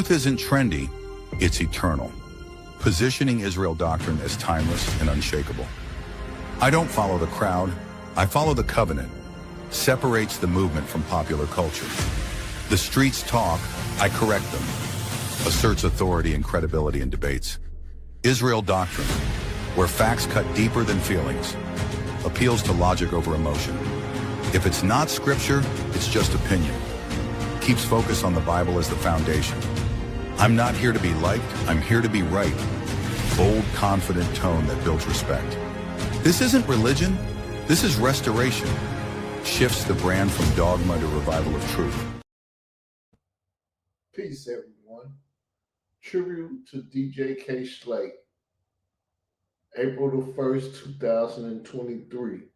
Truth isn't trendy, it's eternal, positioning Israel doctrine as timeless and unshakable. I don't follow the crowd, I follow the covenant. Separates the movement from popular culture. The streets talk, I correct them. Asserts authority and credibility in debates. Israel doctrine, where facts cut deeper than feelings. Appeals to logic over emotion. If it's not scripture, it's just opinion. Keeps focus on the Bible as the foundation. I'm not here to be liked, I'm here to be right. Bold, confident tone that builds respect. This isn't religion, this is restoration. Shifts the brand from dogma to revival of truth. Peace, everyone. Tribute to DJ K. Slate, April the 1st, 2023,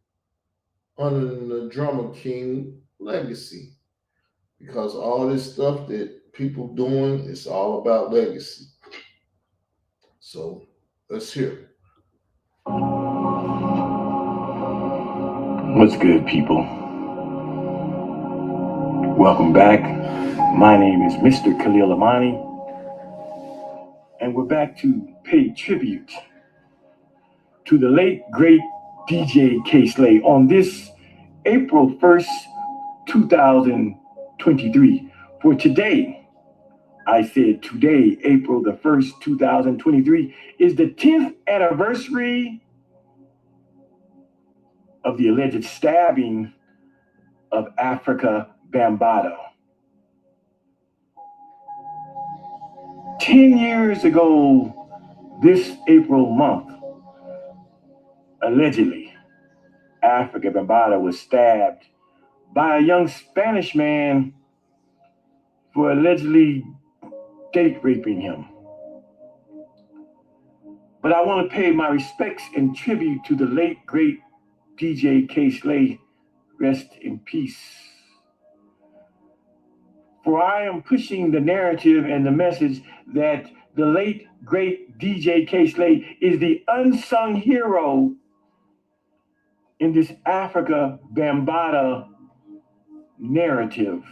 under the Drummer King legacy. Because all this stuff that people doing is all about legacy. So let's hear. What's good, people? Welcome back. My name is Mr. Khalil Amani, and we're back to pay tribute to the late, great DJ K. Slay on this April 1st, 2023. For today, I said today, April the 1st, 2023, is the 10th anniversary of the alleged stabbing of Africa Bambaataa. 10 years ago, this April month, allegedly, Africa Bambaataa was stabbed by a young Spanish man for allegedly date raping him. But I want to pay my respects and tribute to the late, great DJ K. Slay. Rest in peace. For I am pushing the narrative and the message that the late, great DJ K. Slay is the unsung hero in this Africa Bambaataa narrative.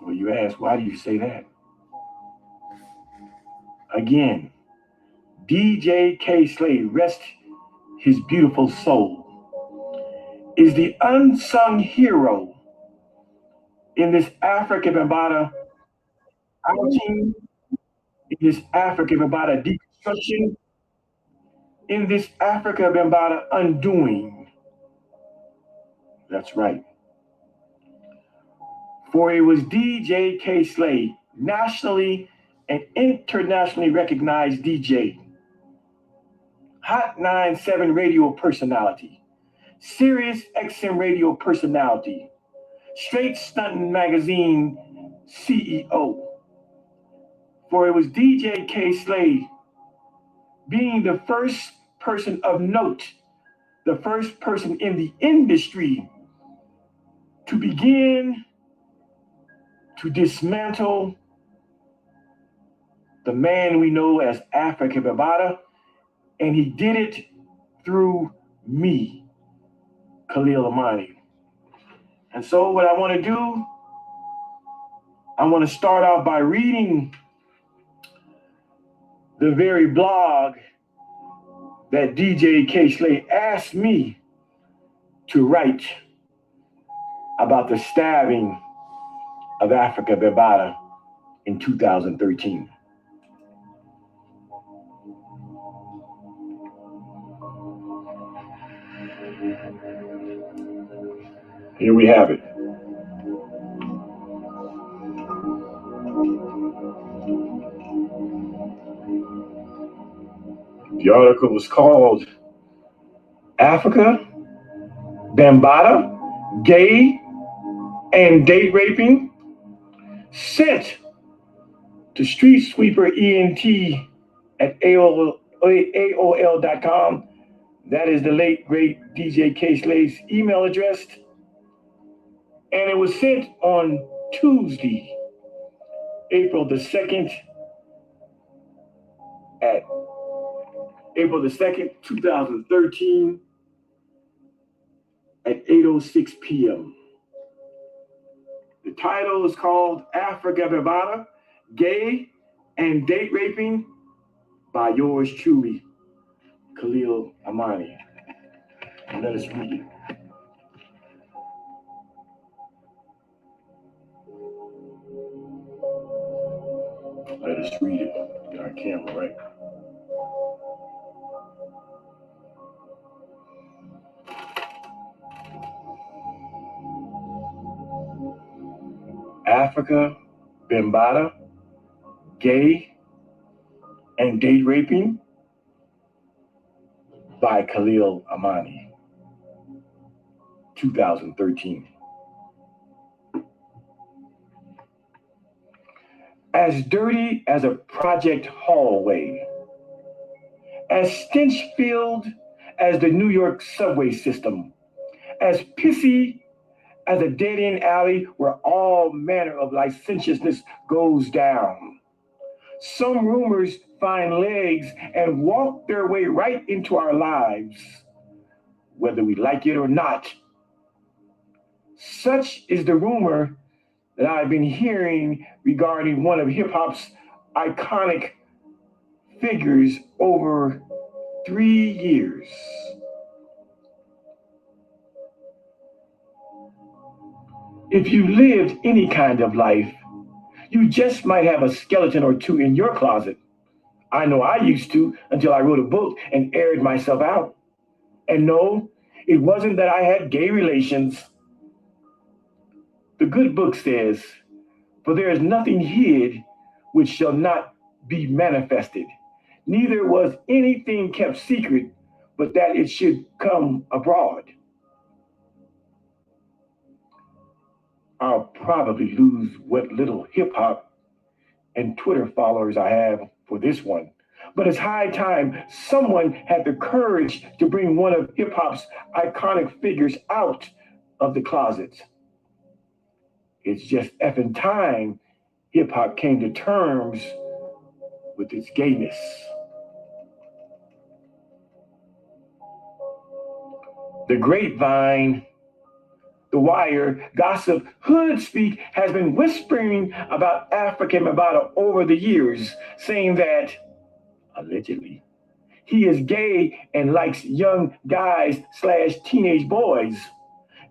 Well, you ask, why do you say that? Again, DJ K. Slay, rest his beautiful soul, is the unsung hero in this Africa Bambaataa outing, in this Africa Bambaataa deconstruction, in this Africa Bambaataa undoing. That's right. For it was DJ K. Slay, nationally and internationally recognized DJ, Hot 97 radio personality, Sirius XM radio personality, Straight Stuntin' Magazine CEO. For it was DJ K. Slay being the first person of note, the first person in the industry to begin to dismantle the man we know as Africa Bambaataa, and he did it through me, Khalil Amani. And so what I want to do, I want to start off by reading the very blog that DJ K. Slay asked me to write about the stabbing of Africa Bambaataa in 2013. Here we have it. The article was called Africa Bambaataa, Gay and Date Raping, Sent to Street Sweeper ENT at AOL.com. That is the late, great DJ K. Slay's email address. And it was sent on Tuesday, April the 2nd, at April the 2nd, 2013, at 8:06 p.m. The title is called Africa Bambaataa, Gay and Date Raping by yours truly, Khalil Amani. And let us read it. Let us read it. Get our camera right. Africa Bambaataa, Gay and Date Raping by Khalil Amani, 2013. As dirty as a project hallway, as stench-filled as the New York subway system, as pissy as a dead-end alley where all manner of licentiousness goes down. Some rumors find legs and walk their way right into our lives, whether we like it or not. Such is the rumor that I've been hearing regarding one of hip-hop's iconic figures over 3 years. If you lived any kind of life, you just might have a skeleton or two in your closet. I know I used to until I wrote a book and aired myself out. And no, it wasn't that I had gay relations. The good book says, "For there is nothing hid which shall not be manifested, neither was anything kept secret, but that it should come abroad." I'll probably lose what little hip hop and Twitter followers I have for this one, but it's high time someone had the courage to bring one of hip hop's iconic figures out of the closet. It's just effing time hip hop came to terms with its gayness. The grapevine, the wire, gossip, hood speak has been whispering about Africa Bambaataa over the years, saying that, allegedly, he is gay and likes young guys / teenage boys.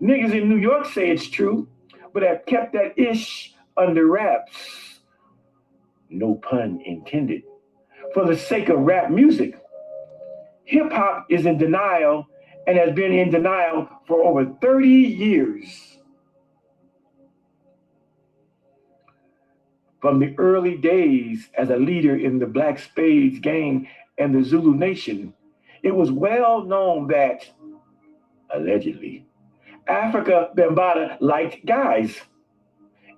Niggas in New York say it's true, but have kept that ish under wraps. No pun intended. For the sake of rap music, hip hop is in denial and has been in denial for over 30 years. From the early days as a leader in the Black Spades gang and the Zulu Nation, it was well known that, allegedly, Africa Bambaataa liked guys.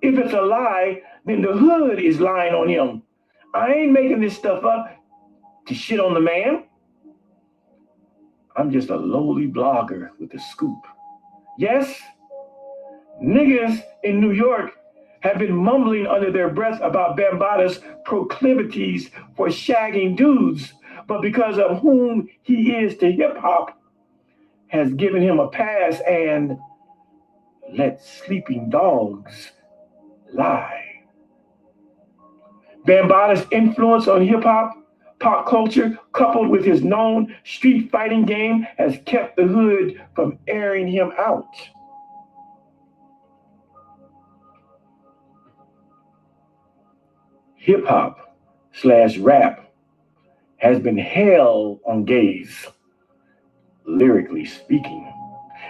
If it's a lie, then the hood is lying on him. I ain't making this stuff up to shit on the man. I'm just a lowly blogger with a scoop. Yes, niggas in New York have been mumbling under their breath about Bambaataa's proclivities for shagging dudes, but because of whom he is to hip hop, has given him a pass and let sleeping dogs lie. Bambaataa's influence on hip hop, pop culture, coupled with his known street fighting game, has kept the hood from airing him out. Hip hop / rap has been hell on gays, lyrically speaking,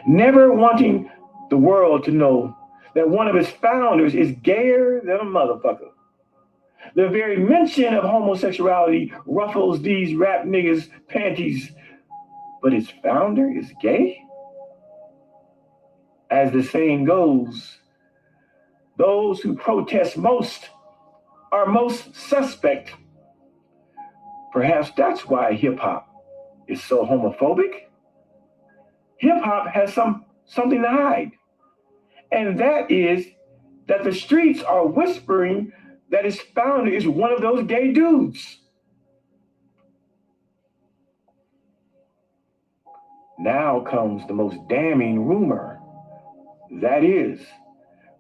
never wanting the world to know that one of its founders is gayer than a motherfucker. The very mention of homosexuality ruffles these rap niggas' panties, but its founder is gay? As the saying goes, those who protest most are most suspect. Perhaps that's why hip hop is so homophobic. Hip hop has something to hide, and that is that the streets are whispering that its founder is one of those gay dudes. Now comes the most damning rumor. That is,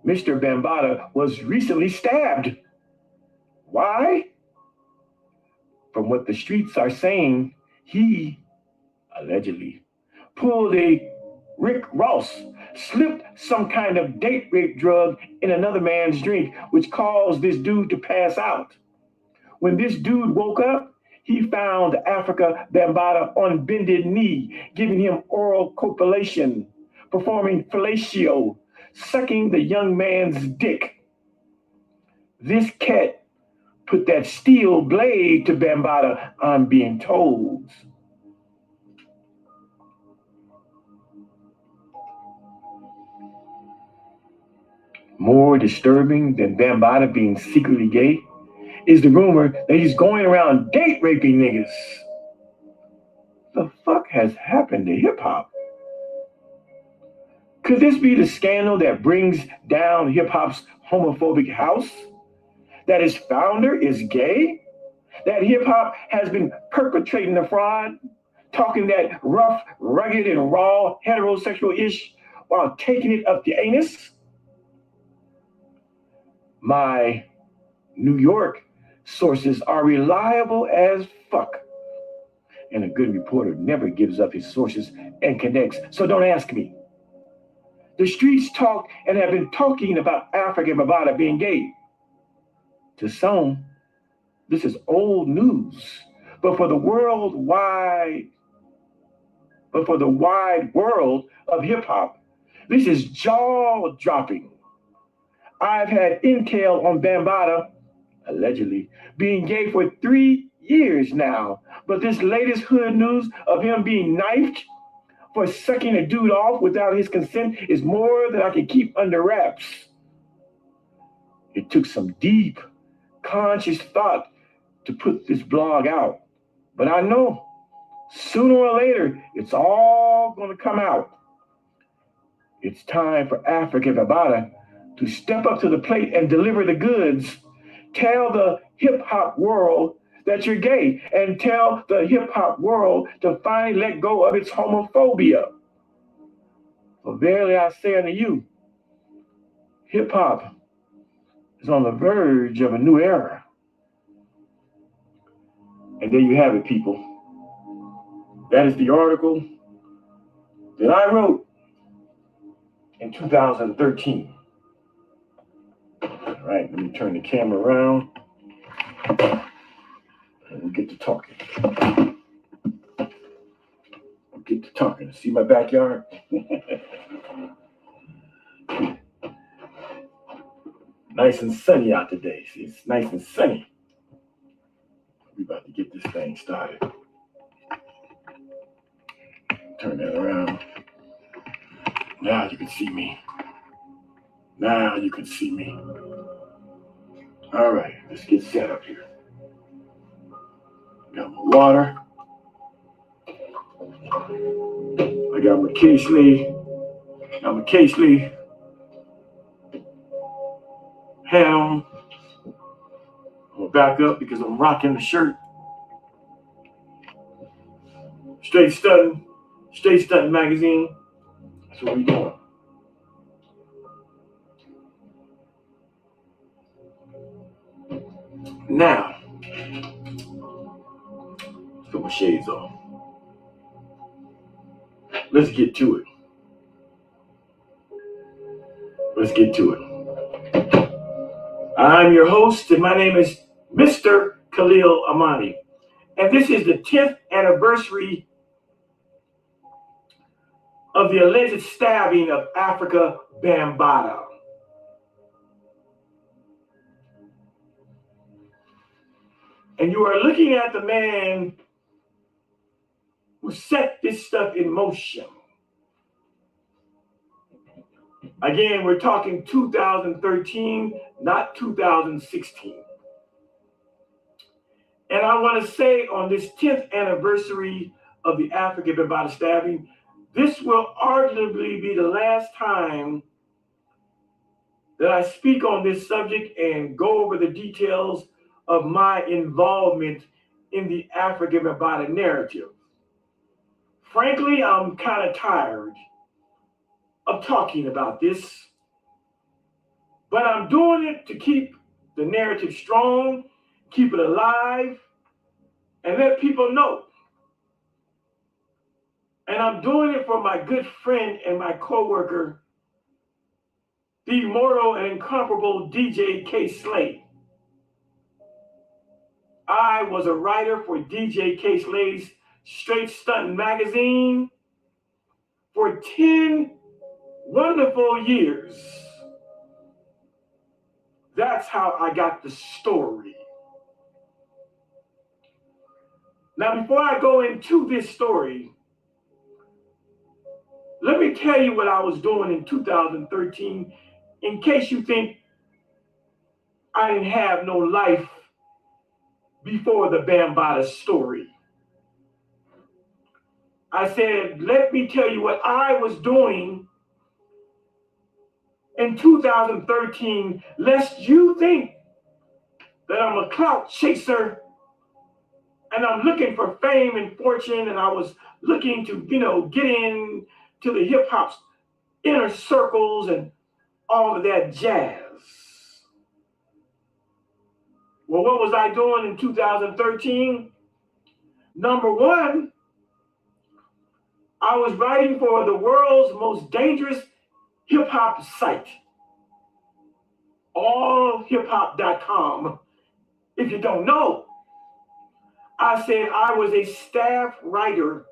Mr. Bambaataa was recently stabbed. Why? From what the streets are saying, he allegedly pulled a Rick Ross, slipped some kind of date rape drug in another man's drink, which caused this dude to pass out. When this dude woke up, he found Africa Bambaataa on bended knee, giving him oral copulation, performing fellatio, sucking the young man's dick. This cat put that steel blade to Bambaataa, I'm being told. More disturbing than Bambaataa being secretly gay is the rumor that he's going around date raping niggas. The fuck has happened to hip hop? Could this be the scandal that brings down hip hop's homophobic house? That its founder is gay? That hip hop has been perpetrating the fraud, talking that rough, rugged, and raw heterosexual ish while taking it up the anus? My New York sources are reliable as fuck. And a good reporter never gives up his sources and connects, so don't ask me. The streets talk and have been talking about Africa Bambaataa being gay. To some, this is old news, but for the wide world of hip hop, this is jaw dropping. I've had intel on Bambaataa, allegedly, being gay for 3 years now, but this latest hood news of him being knifed for sucking a dude off without his consent is more than I can keep under wraps. It took some deep, conscious thought to put this blog out, but I know sooner or later it's all going to come out. It's time for Africa Bambaataa to step up to the plate and deliver the goods. Tell the hip hop world that you're gay, and tell the hip hop world to finally let go of its homophobia. For verily I say unto you, hip hop is on the verge of a new era. And there you have it, people. That is the article that I wrote in 2013. All right, let me turn the camera around and we'll get to talking. See my backyard? Nice and sunny out today. See, it's nice and sunny. We're about to get this thing started. Turn that around. Now you can see me. All right, let's get set up here. Got my water. I got my Casely. Hat on. I'm gonna back up because I'm rocking the shirt. Straight Stunting magazine. That's what we doing. Now, let's put my shades on. Let's get to it. I'm your host, and my name is Mr. Khalil Amani. And this is the 10th anniversary of the alleged stabbing of Africa Bambaataa. And you are looking at the man who set this stuff in motion. Again, we're talking 2013, not 2016. And I want to say on this 10th anniversary of the Africa Bambaataa stabbing, this will arguably be the last time that I speak on this subject and go over the details of my involvement in the Africa Bambaataa narrative. Frankly, I'm kind of tired of talking about this. But I'm doing it to keep the narrative strong, keep it alive, and let people know. And I'm doing it for my good friend and my co-worker, the immortal and incomparable DJ K. Slade. I was a writer for DJ K. Slade's Straight Stunt magazine for 10 wonderful years. That's how I got the story. Now, before I go into this story, let me tell you what I was doing in 2013 in case you think I didn't have no life before the Bambaataa story. I said, let me tell you what I was doing in 2013, lest you think that I'm a clout chaser and I'm looking for fame and fortune, and I was looking to, get in to the hip hop's inner circles and all of that jazz. Well, what was I doing in 2013? Number one, I was writing for the world's most dangerous hip hop site, allhiphop.com. If you don't know, I said I was a staff writer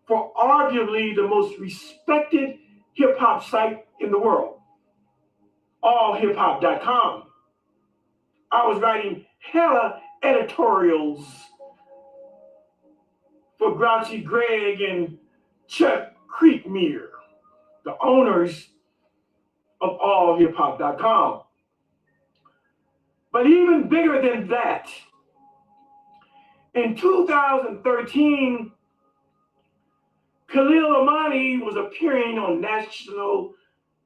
for arguably the most respected hip hop site in the world, allhiphop.com. I was writing hella editorials for Grouchy Greg and Chuck Creekmere, the owners of allhiphop.com. But even bigger than that, in 2013, Khalil Amani was appearing on national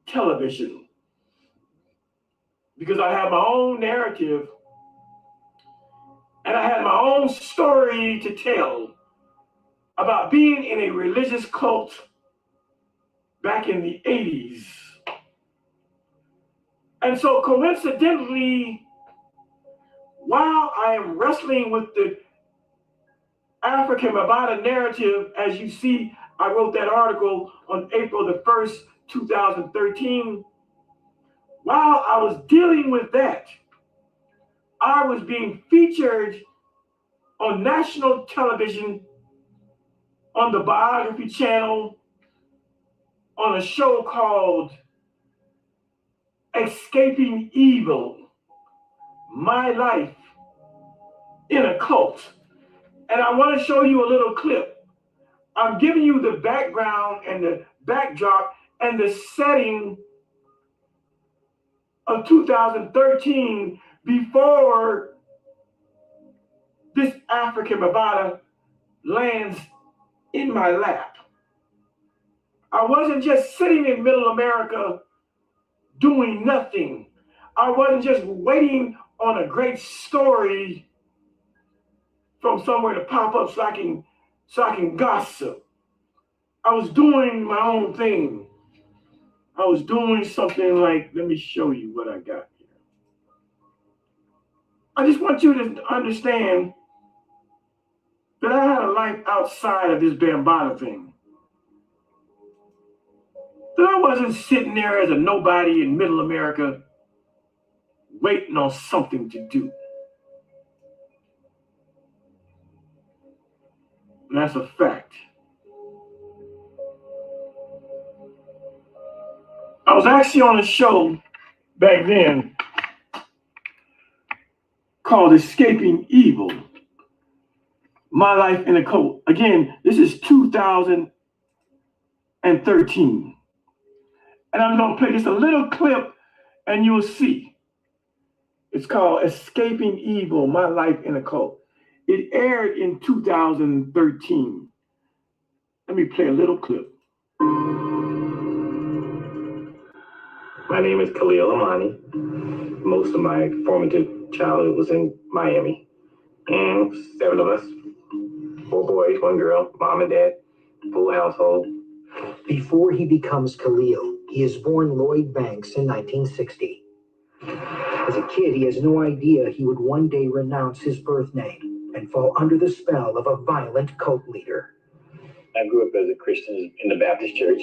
television because I had my own narrative and I had my own story to tell about being in a religious cult back in the 80s. And so coincidentally, while I am wrestling with the African Bambaataa narrative, as you see, I wrote that article on April the 1st, 2013. While I was dealing with that, I was being featured on national television, on the Biography Channel, on a show called Escaping Evil, My Life in a Cult. And I want to show you a little clip. I'm giving you the background and the backdrop and the setting of 2013 before this African Bambaataa lands in my lap. I wasn't just sitting in middle America doing nothing. I wasn't just waiting on a great story from somewhere to pop up so I can gossip. I was doing my own thing. I was doing something like, let me show you what I got here. I just want you to understand that I had a life outside of this Bambaataa thing. That I wasn't sitting there as a nobody in middle America waiting on something to do. And that's a fact. I was actually on a show back then called Escaping Evil, My Life in a Cult. Again, this is 2013. And I'm going to play just a little clip and you'll see. It's called Escaping Evil, My Life in a Cult. It aired in 2013. Let me play a little clip. My name is Khalil Amani. Most of my formative childhood was in Miami. And 7 of us, 4 boys, 1 girl, mom and dad, full household. Before he becomes Khalil, He is born Lloyd Banks in 1960. As a kid, he has no idea he would one day renounce his birth name and fall under the spell of a violent cult leader. I grew up as a Christian in the Baptist church.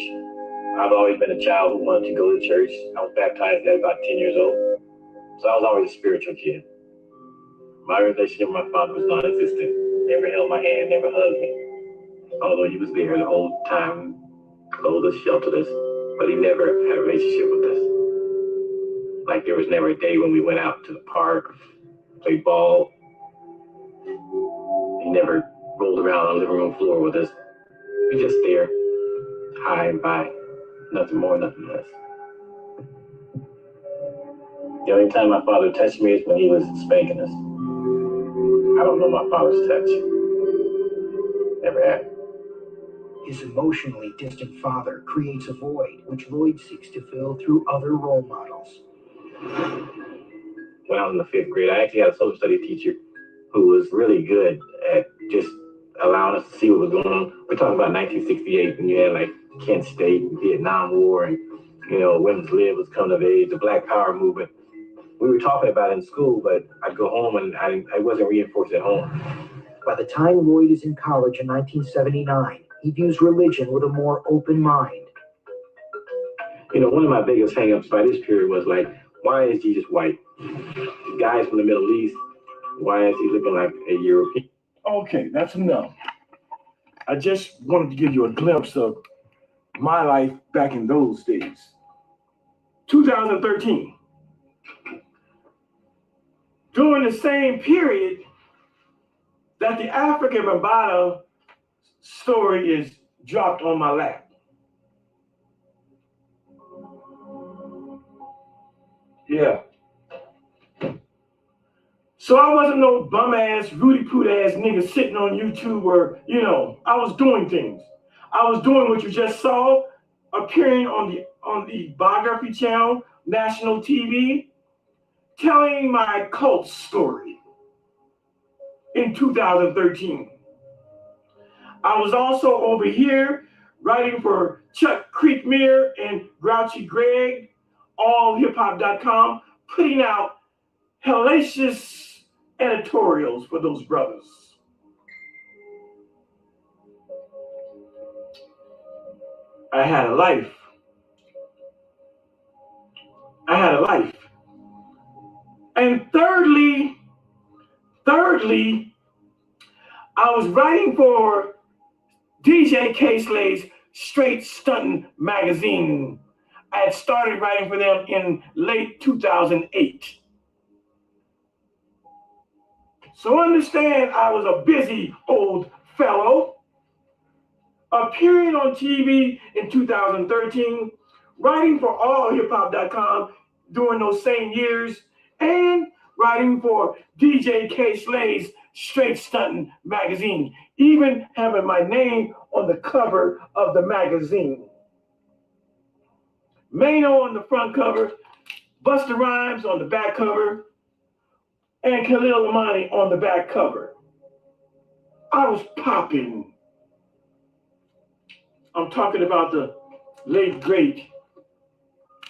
I've always been a child who wanted to go to church. I was baptized at about 10 years old. So I was always a spiritual kid. My relationship with my father was non-existent. Never held my hand, never hugged me. Although he was there the whole time, clothed us, sheltered us, but he never had a relationship with us. Like there was never a day when we went out to the park, played ball. He never rolled around on the living room floor with us. We just there, high and by, nothing more, nothing less. The only time my father touched me is when he was spanking us. I don't know my father's touch. Never had. His emotionally distant father creates a void which Lloyd seeks to fill through other role models. When I was in the 5th grade, I actually had a social studies teacher who was really good at just allowing us to see what was going on. We're talking about 1968, and you had like Kent State and Vietnam War, and women's lib was coming of age, the Black Power movement. We were talking about it in school, but I'd go home and I wasn't reinforced at home. By the time Lloyd is in college in 1979, he views religion with a more open mind. One of my biggest hang-ups by this period was like, why is Jesus white? The guy's from the Middle East, why is he looking like a European? Okay, that's enough. I just wanted to give you a glimpse of my life back in those days. 2013. During the same period that the African Bambaataa story is dropped on my lap. Yeah. So I wasn't no bum ass, Rudy Poot ass nigga sitting on YouTube where, I was doing things. I was doing what you just saw, appearing on the biography channel, national TV, telling my cult story in 2013. I was also over here writing for Chuck Creekmere and Grouchy Greg, allhiphop.com, putting out hellacious editorials for those brothers. I had a life. And thirdly, I was writing for DJ K-Slay's Straight Stuntin' magazine. I had started writing for them in late 2008. So understand I was a busy old fellow, appearing on TV in 2013, writing for allhiphop.com during those same years, and writing for DJ K-Slay's Straight Stuntin' magazine, even having my name on the cover of the magazine. Mano on the front cover, Busta Rhymes on the back cover, and Khalil Amani on the back cover. I was popping. I'm talking about the late, great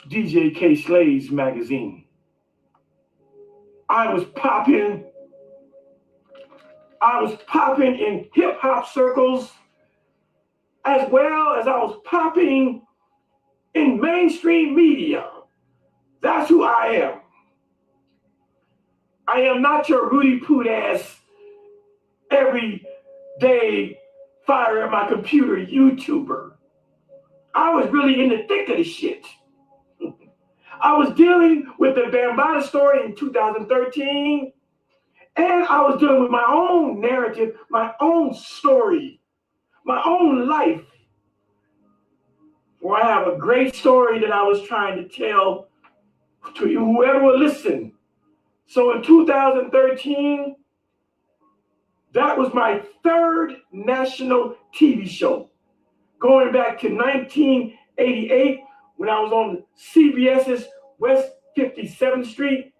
DJ K-Slay's magazine. I was popping in hip-hop circles, as well as I was popping in mainstream media. That's who I am. I am not your Rudy Poot ass every day fire at my computer YouTuber. I was really in the thick of the shit. I was dealing with the Bambaataa story in 2013, and I was dealing with my own narrative, my own story, my own life, where I have a great story that I was trying to tell to whoever will listen. So in 2013, that was my third national TV show, going back to 1988 when I was on CBS's West 57th Street.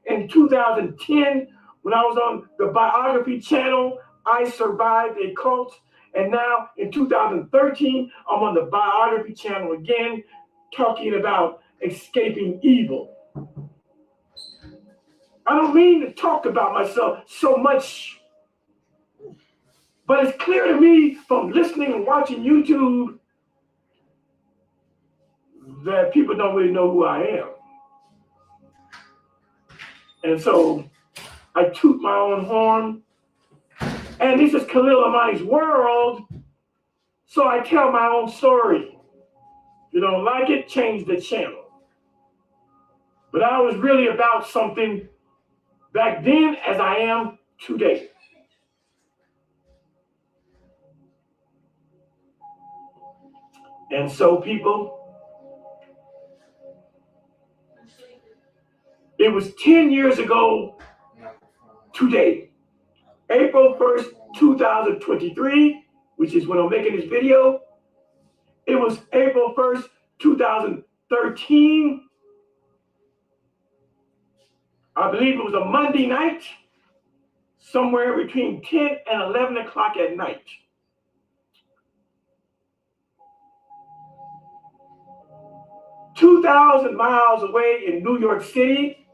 In 2010, when I was on the biography channel, I Survived a Cult. And now in 2013, I'm on the biography channel again, talking about escaping evil. I don't mean to talk about myself so much, but it's clear to me from listening and watching YouTube that people don't really know who I am. And so I toot my own horn, and this is Khalil Amani's world, so I tell my own story. If you don't like it, change the channel. But I was really about something back then as I am today. And so, people, it was 10 years ago today, April 1st, 2023, which is when I'm making this video. It was April 1st, 2013. I believe it was a Monday night, somewhere between 10 and 11 o'clock at night. "2,000 miles away in New York City,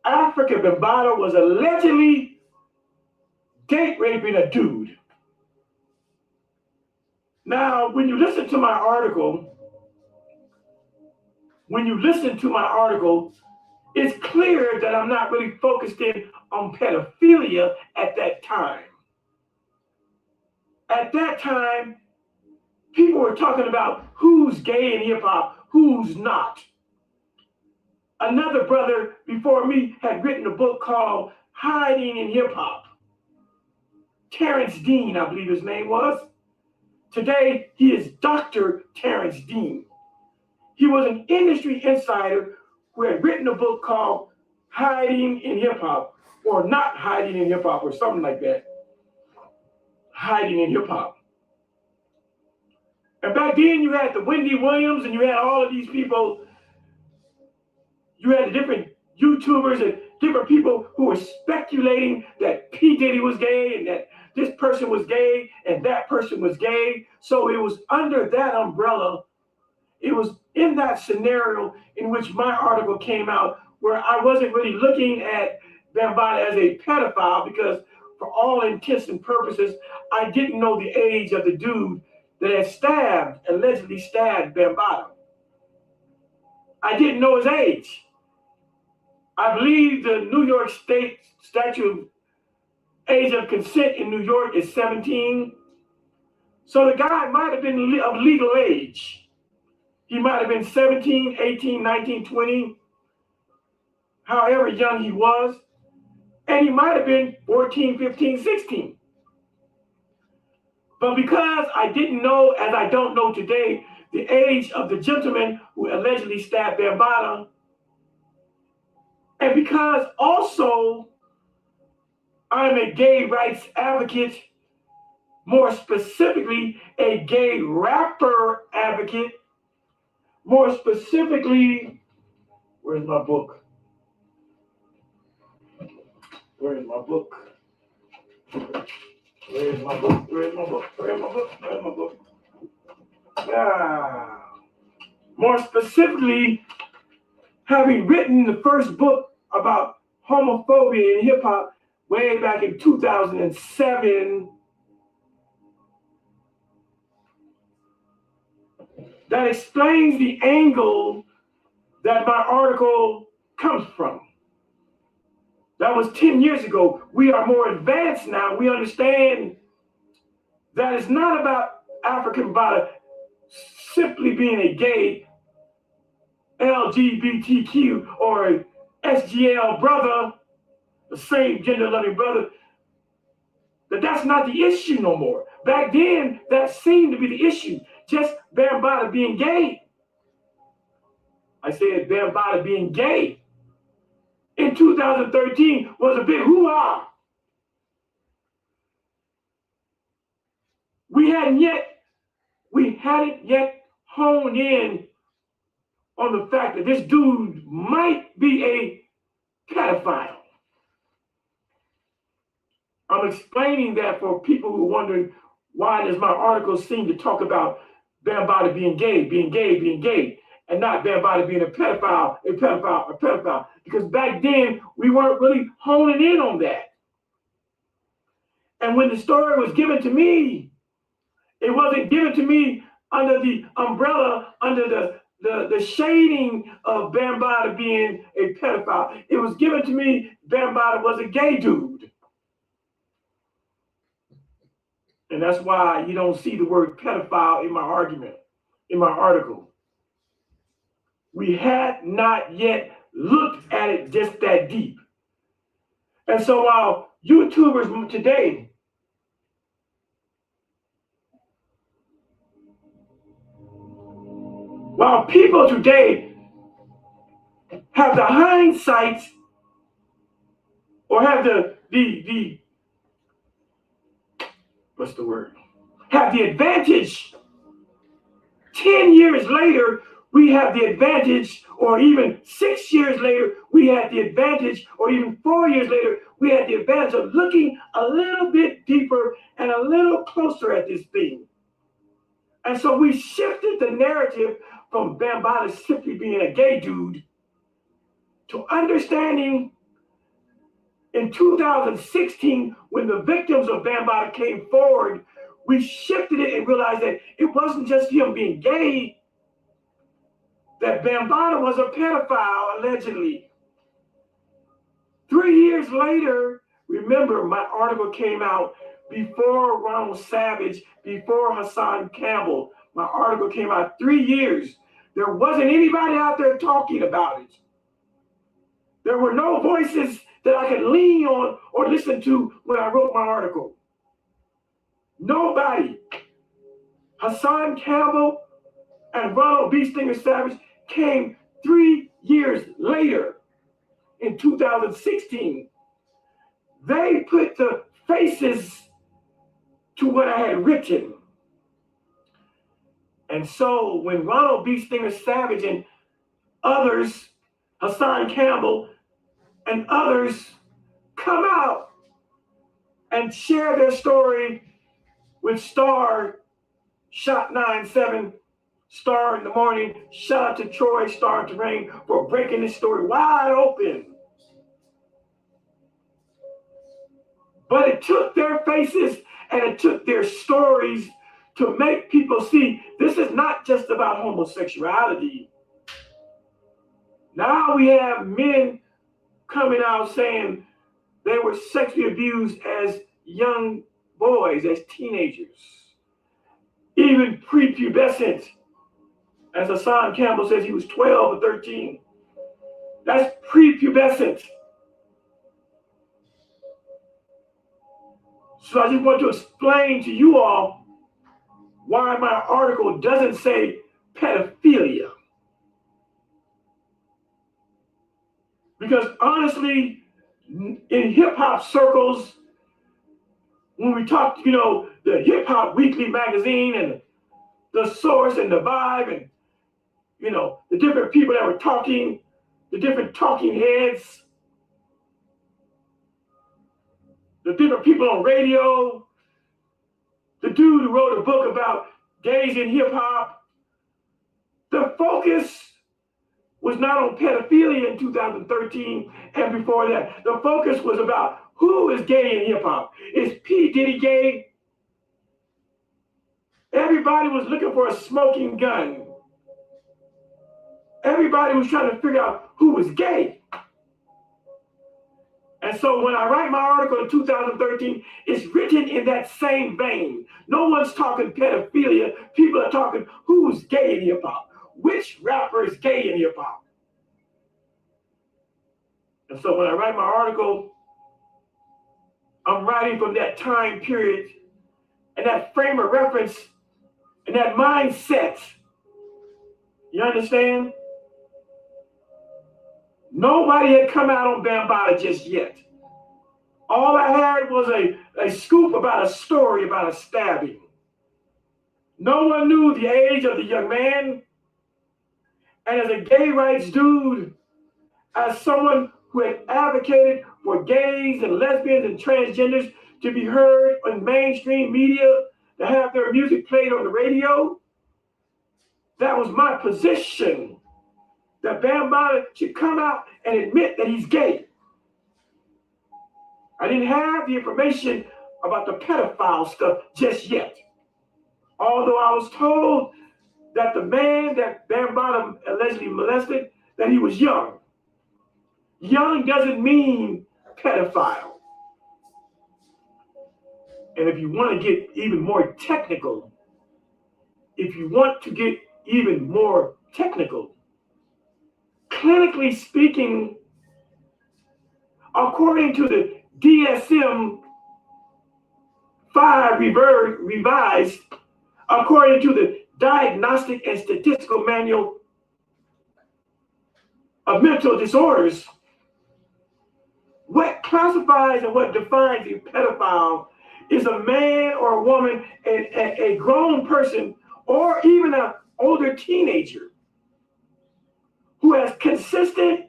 Africa Bambaataa was allegedly date raping a dude." Now, when you listen to my article, it's clear that I'm not really focused in on pedophilia at that time. At that time, people were talking about who's gay in hip hop, who's not. Another brother before me had written a book called Hiding in Hip Hop. Terrence Dean, I believe his name was. Today, he is Dr. Terrence Dean. He was an industry insider who had written a book called Hiding in Hip Hop, or Not Hiding in Hip Hop, or something like that. Hiding in Hip Hop. And back then, you had the Wendy Williams, and you had all of these people. You had the different YouTubers and different people who were speculating that P. Diddy was gay and that this person was gay and that person was gay. So it was under that umbrella. It was in that scenario in which my article came out, where I wasn't really looking at Bambaataa as a pedophile, because for all intents and purposes, I didn't know the age of the dude that had allegedly stabbed Bambaataa. I didn't know his age. I believe the New York State statute of age of consent in New York is 17. So the guy might have been of legal age. He might have been 17, 18, 19, 20, however young he was. And he might have been 14, 15, 16. But because I didn't know, as I don't know today, the age of the gentleman who allegedly stabbed Bambaataa, and because also I'm a gay rights advocate, more specifically a gay rapper advocate, more specifically, where's my book? Where's my book? Where's my book? Where's my book? Where's my book? Where's my book? Yeah. More specifically, having written the first book about homophobia in hip hop way back in 2007, that explains the angle that my article comes from. That was 10 years ago. We are more advanced now. We understand that it's not about African Bambaataa simply being a gay LGBTQ or SGL brother, the same gender loving brother, that's not the issue no more. Back then, that seemed to be the issue, just Bambaataa being gay. I said Bambaataa being gay in 2013 was a big hoo-ha. We hadn't yet honed in on the fact that this dude might be a pedophile. I'm explaining that for people who are wondering, why does my article seem to talk about Bambaataa being gay, and not Bambaataa being a pedophile. Because back then, we weren't really honing in on that. And when the story was given to me, it wasn't given to me under the umbrella, under the shading of Bambaataa being a pedophile. It was given to me, Bambaataa was a gay dude. And that's why you don't see the word pedophile in my argument, in my article. We had not yet looked at it just that deep. And so while YouTubers today people today have the hindsight or have the what's the word? Have the advantage. 10 years later, we have the advantage, or even 6 years later, we had the advantage, or even 4 years later, we had the advantage of looking a little bit deeper and a little closer at this thing. And so we shifted the narrative from Bambaataa simply being a gay dude to understanding in 2016, when the victims of Bambaataa came forward, we shifted it and realized that it wasn't just him being gay, that Bambaataa was a pedophile, allegedly. 3 years later, remember, my article came out before Ronald Savage, before Hassan Campbell. My article came out 3 years. There wasn't anybody out there talking about it. There were no voices that I could lean on or listen to when I wrote my article. Nobody. Hassan Campbell and Ronald B. Stinger Savage came 3 years later in 2016. They put the faces to what I had written. And so when Ronald B. Stinger Savage and others, Hassan Campbell and others, come out and share their story with Star, Shot 97, Star in the Morning, shout out to Troy, Star Terrain, for breaking this story wide open. But it took their faces and it took their stories to make people see this is not just about homosexuality. Now we have men coming out saying they were sexually abused as young boys, as teenagers, even prepubescent. As Hassan Campbell says, he was 12 or 13. That's prepubescent. So I just want to explain to you all why my article doesn't say pedophilia. Because honestly, in hip hop circles, when we talk, the Hip Hop Weekly magazine and the Source and the Vibe and, the different people that were talking, the different talking heads, the different people on radio, the dude who wrote a book about gays in hip hop, the focus was not on pedophilia in 2013 and before that. The focus was about who is gay in hip hop. Is P. Diddy gay? Everybody was looking for a smoking gun. Everybody was trying to figure out who was gay. And so when I write my article in 2013, it's written in that same vein. No one's talking pedophilia. People are talking who's gay in hip hop. Which rapper is gay in hip hop? And so when I write my article, I'm writing from that time period and that frame of reference and that mindset. You understand? Nobody had come out on Bambaataa just yet. All I had was a scoop about a story about a stabbing. No one knew the age of the young man. And as a gay rights dude, as someone who had advocated for gays and lesbians and transgenders to be heard on mainstream media, to have their music played on the radio, that was my position, that Bambaataa should come out and admit that he's gay. I didn't have the information about the pedophile stuff just yet. Although I was told that the man that Bambaataa allegedly molested, that he was young. Young doesn't mean pedophile. And if you want to get even more technical, clinically speaking, according to the DSM-5 revised, according to the Diagnostic and Statistical Manual of Mental Disorders, what classifies and what defines a pedophile is a man or a woman, a grown person, or even an older teenager who has consistent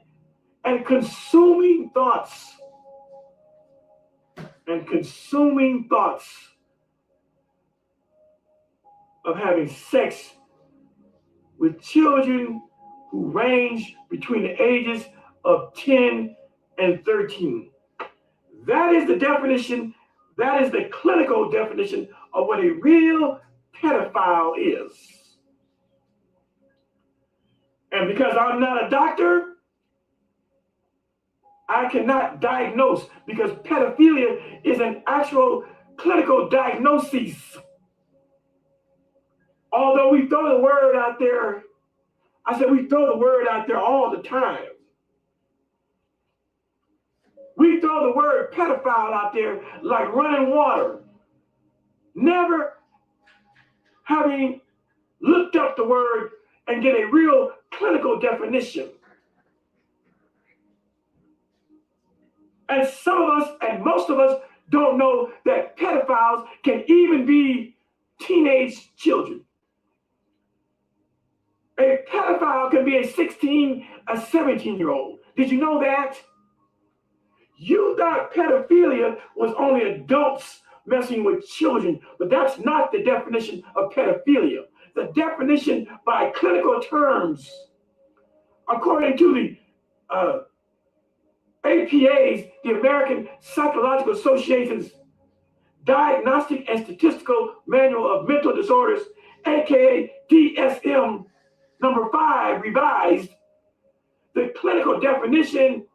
and consuming thoughts of having sex with children who range between the ages of 10 and 13. That is the definition, that is the clinical definition of what a real pedophile is. And because I'm not a doctor, I cannot diagnose, because pedophilia is an actual clinical diagnosis. Although we throw the word out there, I said we throw the word out there all the time. We throw the word pedophile out there like running water, never having looked up the word and get a real clinical definition. And some of us, and most of us, don't know that pedophiles can even be teenage children. A pedophile can be a 16, a 17-year-old. Did you know that? You thought pedophilia was only adults messing with children, but that's not the definition of pedophilia. The definition by clinical terms, according to the APA's, the American Psychological Association's Diagnostic and Statistical Manual of Mental Disorders, aka DSM #5 revised, the clinical definition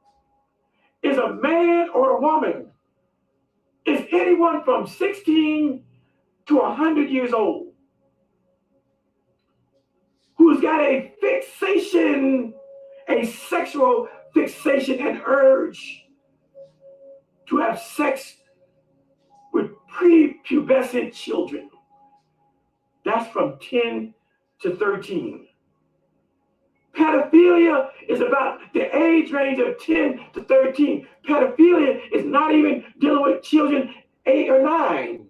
is a man or a woman, is anyone from 16 to 100 years old who's got a fixation, a sexual fixation and urge to have sex with prepubescent children. That's from 10 to 13. Pedophilia is about the age range of 10 to 13. Pedophilia is not even dealing with children 8 or 9.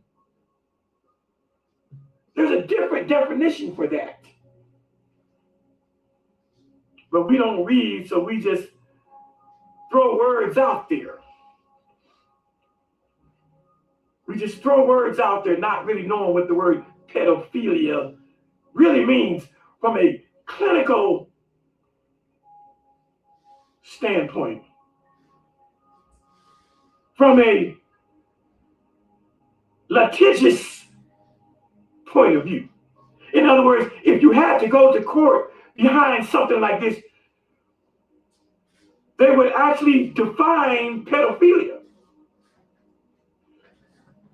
There's a different definition for that. But we don't read, so we just throw words out there. We just throw words out there, not really knowing what the word pedophilia really means from a clinical standpoint, from a litigious point of view. In other words, if you had to go to court behind something like this, they would actually define pedophilia.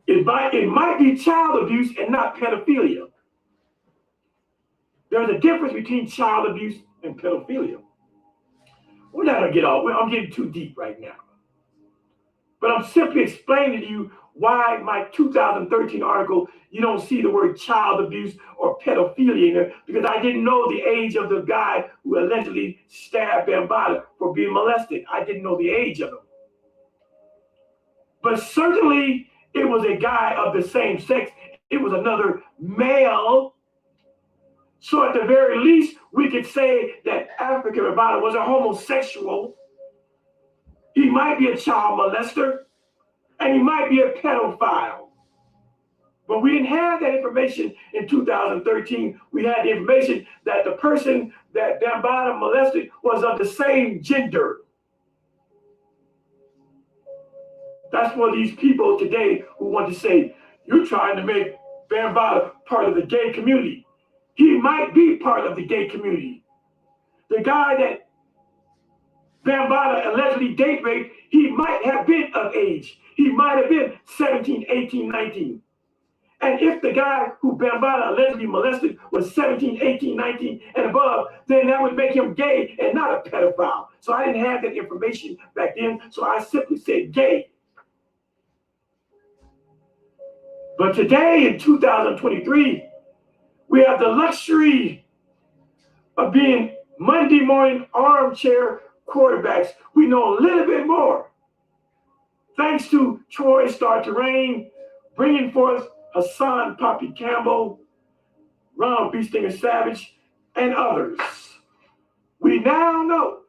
It might be child abuse and not pedophilia. There's a difference between child abuse and pedophilia. We're not going to get off. I'm getting too deep right now. But I'm simply explaining to you why my 2013 article, you don't see the word child abuse or pedophilia in there, because I didn't know the age of the guy who allegedly stabbed Bambaataa for being molested. I didn't know the age of him. But certainly it was a guy of the same sex. It was another male. So at the very least, we could say that African Bambaataa was a homosexual. He might be a child molester, and he might be a pedophile. But we didn't have that information in 2013. We had the information that the person that Bambaataa molested was of the same gender. That's for these people today who want to say, you're trying to make Bambaataa part of the gay community. He might be part of the gay community. The guy that Bambaataa allegedly date raped, he might have been of age. He might have been 17, 18, 19. And if the guy who Bambaataa allegedly molested was 17, 18, 19 and above, then that would make him gay and not a pedophile. So I didn't have that information back then, so I simply said gay. But today in 2023, we have the luxury of being Monday morning armchair quarterbacks. We know a little bit more. Thanks to Troy Star Terrain, bringing forth Hassan Poppy Campbell, Ron B. Stinger Savage, and others. We now know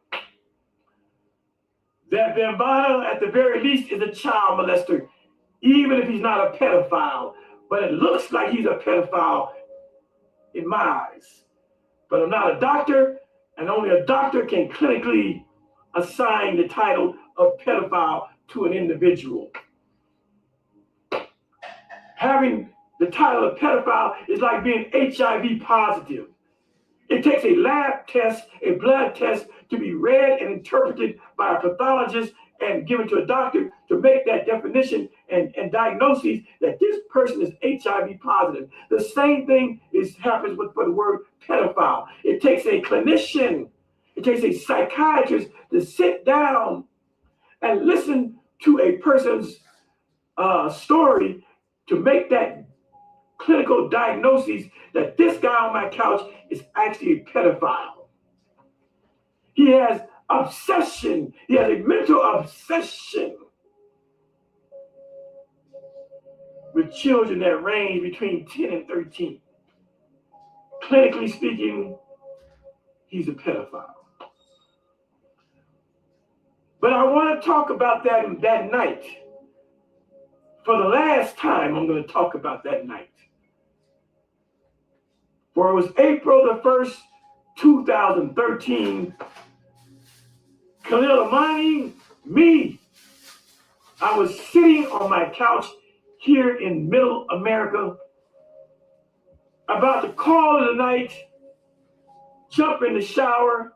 that Bambaataa, at the very least, is a child molester, even if he's not a pedophile. But it looks like he's a pedophile in my eyes. But I'm not a doctor, and only a doctor can clinically assign the title of pedophile to an individual. Having the title of pedophile is like being HIV positive. It takes a lab test, a blood test, to be read and interpreted by a pathologist and given to a doctor to make that definition and diagnosis that this person is HIV positive. The same thing happens for the word pedophile. It takes a clinician, it takes a psychiatrist to sit down and listen to a person's story to make that clinical diagnosis that this guy on my couch is actually a pedophile. He has obsession. He has a mental obsession with children that range between 10 and 13. Clinically speaking, he's a pedophile. But I want to talk about that night. For the last time, I'm going to talk about that night. For it was April the 1st, 2013. Khalil Amani, me, I was sitting on my couch here in Middle America, about to call it a night, jump in the shower,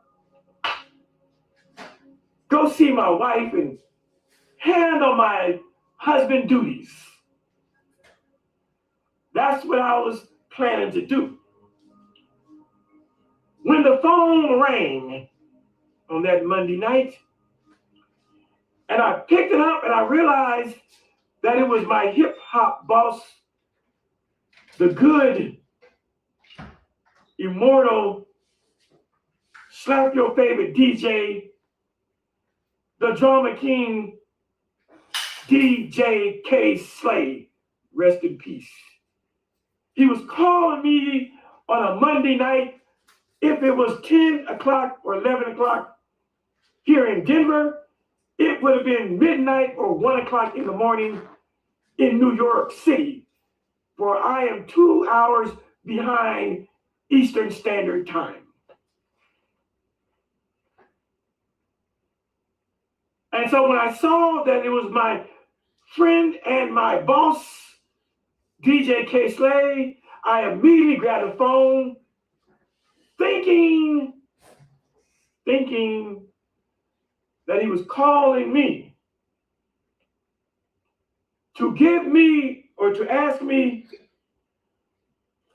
go see my wife, and handle my husband duties. That's what I was planning to do. When the phone rang on that Monday night, and I picked it up and I realized that it was my hip hop boss, the good, immortal, slap your favorite DJ, the drama king, DJ K Slay, rest in peace. He was calling me on a Monday night. If it was 10 o'clock or 11 o'clock here in Denver, it would have been midnight or 1 o'clock in the morning in New York City, for I am 2 hours behind Eastern Standard Time. And so when I saw that it was my friend and my boss, DJ K Slay, I immediately grabbed the phone, thinking that he was calling me to give me or to ask me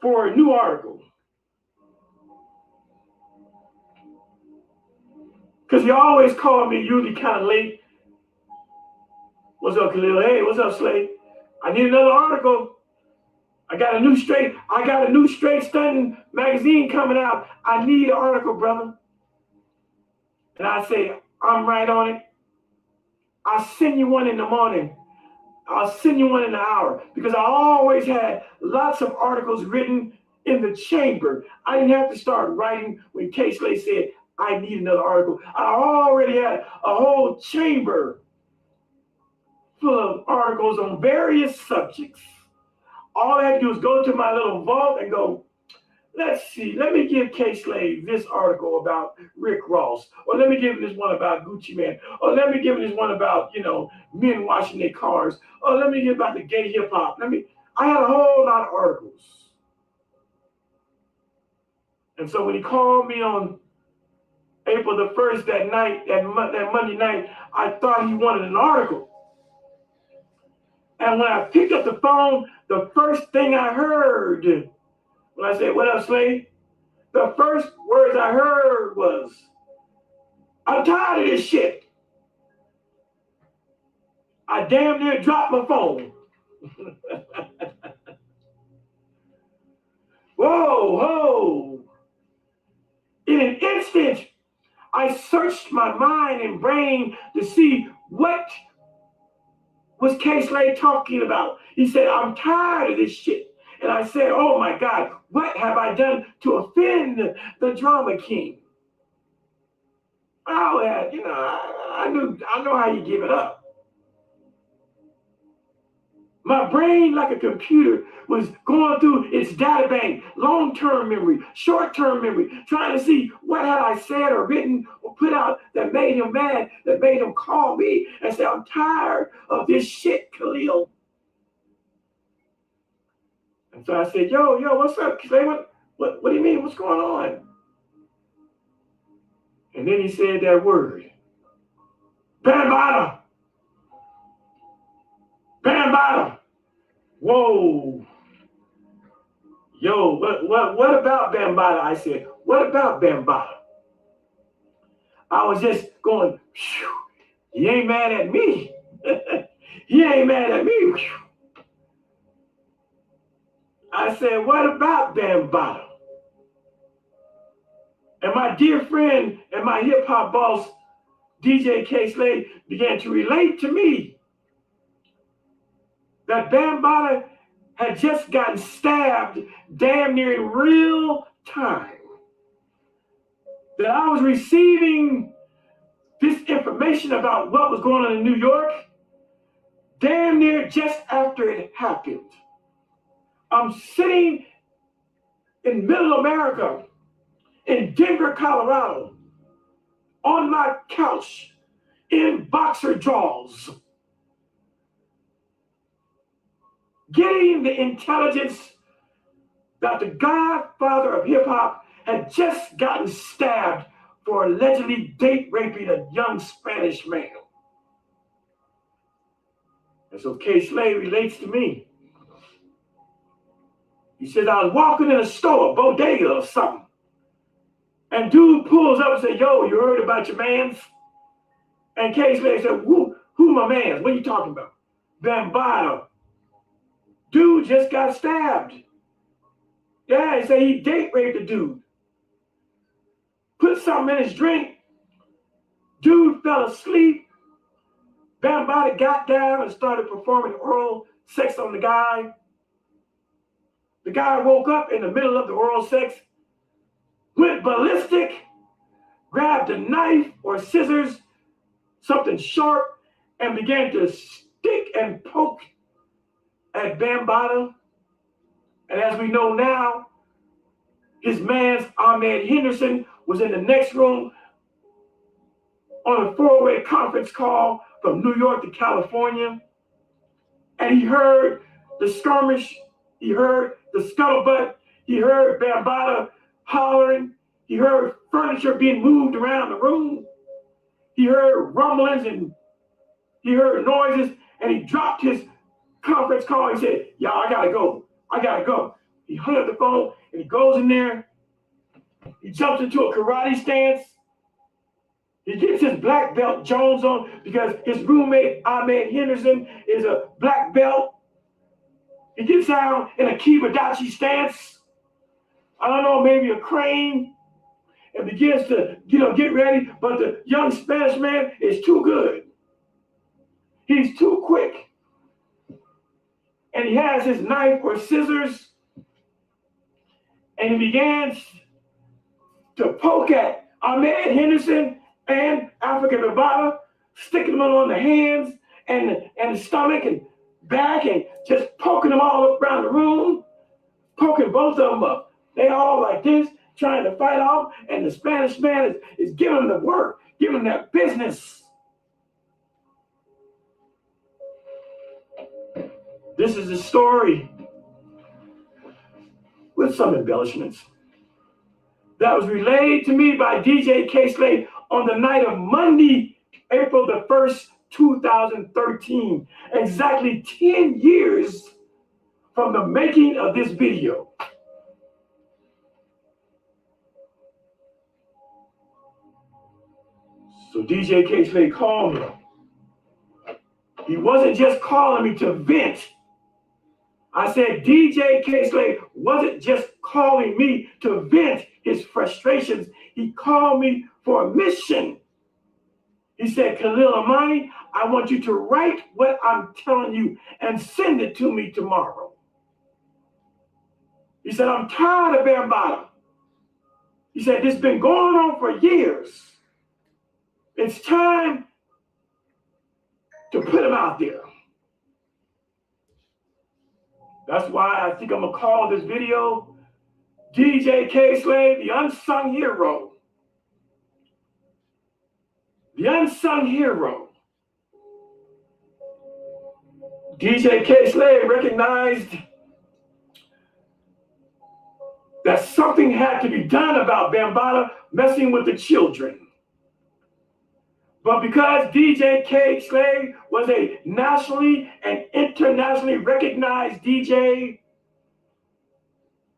for a new article. Because he always called me usually kind of late. What's up, Khalil? Hey, what's up, Slay? I need another article. I got a new straight stunting magazine coming out. I need an article, brother. And I say, I'm right on it. I'll send you one in the morning. I'll send you one in the hour, because I always had lots of articles written in the chamber. I didn't have to start writing when K Slay said, I need another article. I already had a whole chamber full of articles on various subjects, All I had to do was go to my little vault and go, let's see, let me give K-Slave this article about Rick Ross, or let me give him this one about Gucci Man, or let me give him this one about, men washing their cars, or let me give about the gay hip hop. I had a whole lot of articles. And so when he called me on April the 1st that night, that Monday night, I thought he wanted an article. And when I picked up the phone, the first thing I heard, when I said, "What up, Slade?" The first words I heard was, "I'm tired of this shit." I damn near dropped my phone. Whoa. In an instant, I searched my mind and brain to see what was K-Slade talking about. He said, "I'm tired of this shit." And I said, "Oh my God, what have I done to offend the drama king?" Oh, I know how you give it up. My brain, like a computer, was going through its data bank, long-term memory, short-term memory, trying to see what had I said or written or put out that made him mad, that made him call me and say, "I'm tired of this shit, Khalil." And so I said, yo, what's up? Say, what do you mean? What's going on? And then he said that word, Bambaataa. Bambaataa. Whoa. Yo, what about Bambaataa? I said, what about Bambaataa? I was just going, phew, he ain't mad at me. He ain't mad at me. Phew. I said, what about Bambaataa? And my dear friend and my hip hop boss, DJ K-Slade, began to relate to me that Bambaataa had just gotten stabbed damn near in real time. That I was receiving this information about what was going on in New York damn near just after it happened. I'm sitting in middle America, in Denver, Colorado, on my couch in boxer drawers, getting the intelligence that the godfather of hip hop had just gotten stabbed for allegedly date raping a young Spanish man. And so K-Slade relates to me. He says, I was walking in a store, a bodega or something, and dude pulls up and says, yo, you heard about your mans? And K-Slade said, who my mans? What are you talking about? Bambaataa. Dude just got stabbed. Yeah, he said he date raped a dude. Put something in his drink. Dude fell asleep. Bambaataa got down and started performing oral sex on the guy. The guy woke up in the middle of the oral sex, went ballistic, grabbed a knife or scissors, something sharp, and began to stick and poke at Bambaataa. And as we know now, his man's Ahmed Henderson was in the next room on a four-way conference call from New York to California. And he heard the skirmish, he heard the scuttlebutt, he heard Bambaataa hollering, he heard furniture being moved around the room, he heard rumblings and he heard noises, and he dropped his conference call. He said, "Y'all, I gotta go. He hung up the phone and he goes in there, he jumps into a karate stance, he gets his black belt Jones on because his roommate Ahmed Henderson is a black belt. He gets down in a Kibadachi stance, I don't know, maybe a crane, and begins to, get ready. But the young Spanish man is too good. He's too quick. And he has his knife or scissors, and he begins to poke at Ahmed Henderson and Africa Bambaataa, sticking them on the hands and the stomach and back and just poking them all up around the room, poking both of them up. They all like this, trying to fight off, and the Spanish man is giving them the work, giving them that business. This is the story with some embellishments that was relayed to me by DJ K-Slade on the night of Monday, April the 1st, 2013, exactly 10 years from the making of this video. So DJ K-Slade called me. He wasn't just calling me to vent. I said DJ K-Slade wasn't just calling me to vent his frustrations. He called me for a mission. He said, Khalil Amani, I want you to write what I'm telling you and send it to me tomorrow. He said, I'm tired of Bambaataa. He said, this has been going on for years. It's time to put him out there. That's why I think I'm going to call this video DJ K-Slade, the unsung hero. The unsung hero. DJ K-Slade recognized that something had to be done about Bambaataa messing with the children. But because DJ K-Slade was a nationally and internationally recognized DJ,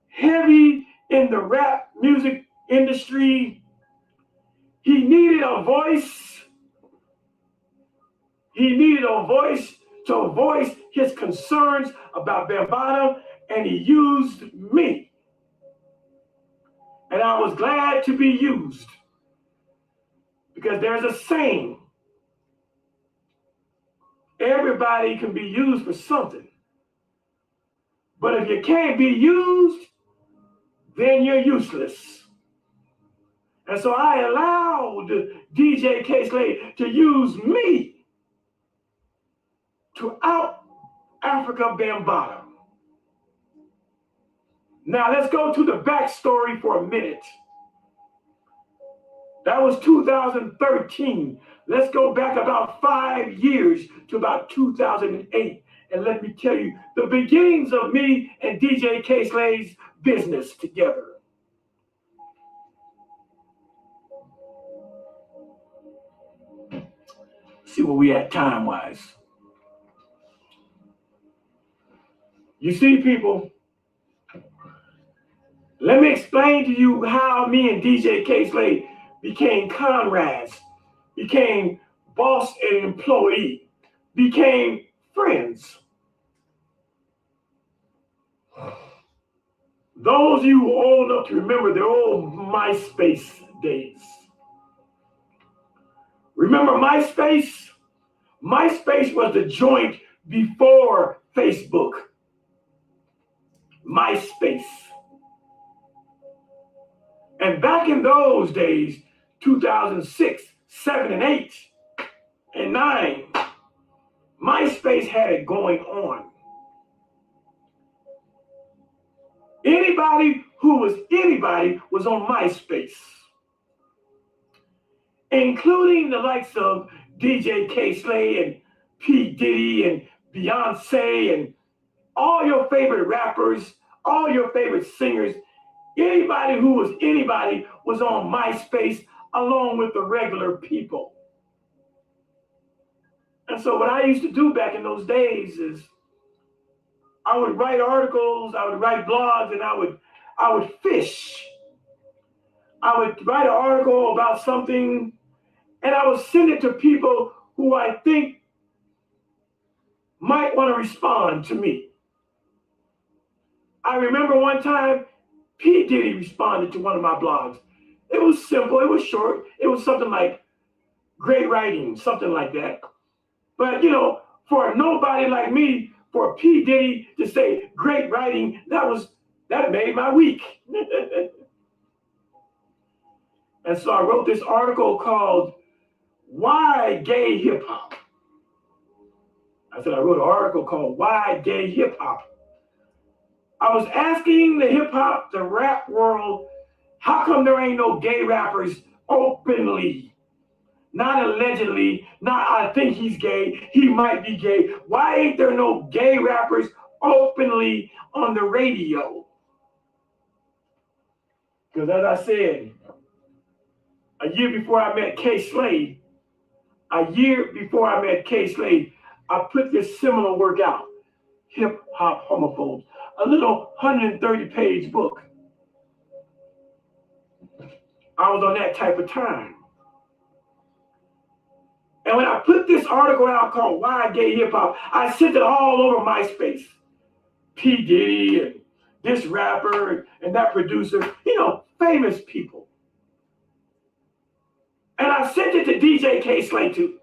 heavy in the rap music industry, he needed a voice. He needed a voice to voice his concerns about Bambaataa, and he used me. And I was glad to be used. Because there's a saying, everybody can be used for something. But if you can't be used, then you're useless. And so I allowed DJ K-Slade to use me to out Africa Bambaataa. Now let's go to the backstory for a minute. That was 2013. Let's go back about 5 years to about 2008. And let me tell you the beginnings of me and DJ K-Slade's business together. See where we at time-wise. You see, people, let me explain to you how me and DJ K-Slade became comrades, became boss and employee, became friends. Those of you old enough to remember the old MySpace days. Remember MySpace? MySpace was the joint before Facebook. MySpace. And back in those days, 2006, 7, and 8, and 9, MySpace had it going on. Anybody who was anybody was on MySpace, including the likes of DJ K-Slade and P. Diddy and Beyonce and all your favorite rappers, all your favorite singers. Anybody who was anybody was on MySpace along with the regular people. And so what I used to do back in those days is I would write articles, I would write blogs, and I would fish. I would write an article about something, and I would send it to people who I think might want to respond to me. I remember one time, P. Diddy responded to one of my blogs. It was simple, it was short, it was something like great writing, something like that. But, you know, for nobody like me, for P. Diddy to say great writing, that made my week. And so I wrote this article called Why Gay Hip Hop? I said, I wrote an article called Why Gay Hip Hop. I was asking the hip hop, the rap world, how come there ain't no gay rappers openly? Not allegedly, not I think he's gay, he might be gay. Why ain't there no gay rappers openly on the radio? Because as I said, a year before I met K Slade, I put this similar work out, Hip Hop Homophobes, a little 130-page book. I was on that type of time. And when I put this article out called Why Gay Hip Hop, I sent it all over MySpace. P. Diddy and this rapper and that producer, famous people. And I sent it to DJ K Slade too,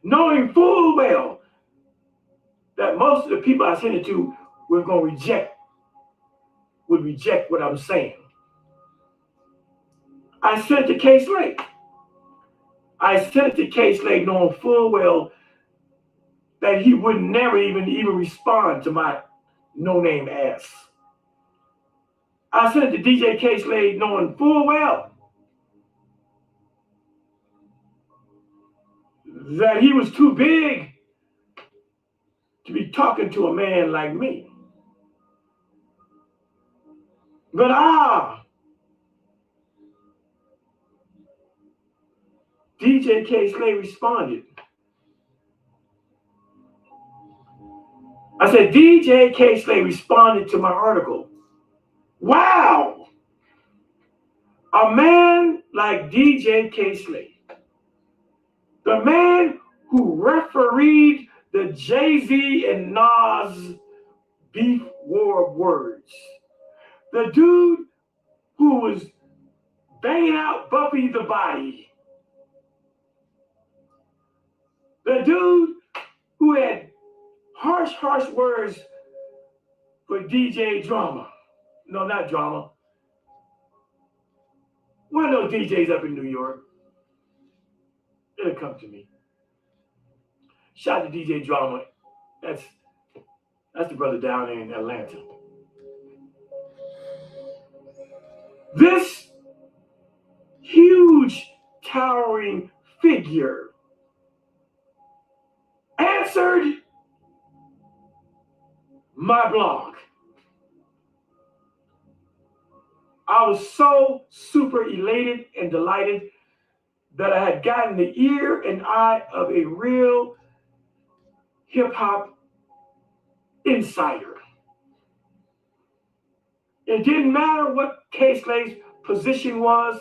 knowing full well that most of the people I sent it to would reject what I'm saying. I sent it to K Slade. Knowing full well that he would never even respond to my no-name ass. I sent it to DJ K Slade knowing full well that he was too big to be talking to a man like me. But DJ K Slade responded. I said, DJ K Slade responded to my article. Wow! A man like DJ K Slade, the man who refereed the Jay-Z and Nas beef war of words, the dude who was banging out Buffy the Body, the dude who had harsh words for DJ Drama. No, not Drama. One of those DJs up in New York. It'll come to me. Shout out to DJ Drama. That's the brother down in Atlanta. This huge, towering figure answered my blog. I was so super elated and delighted that I had gotten the ear and eye of a real hip hop insider. It didn't matter what K Slade's position was.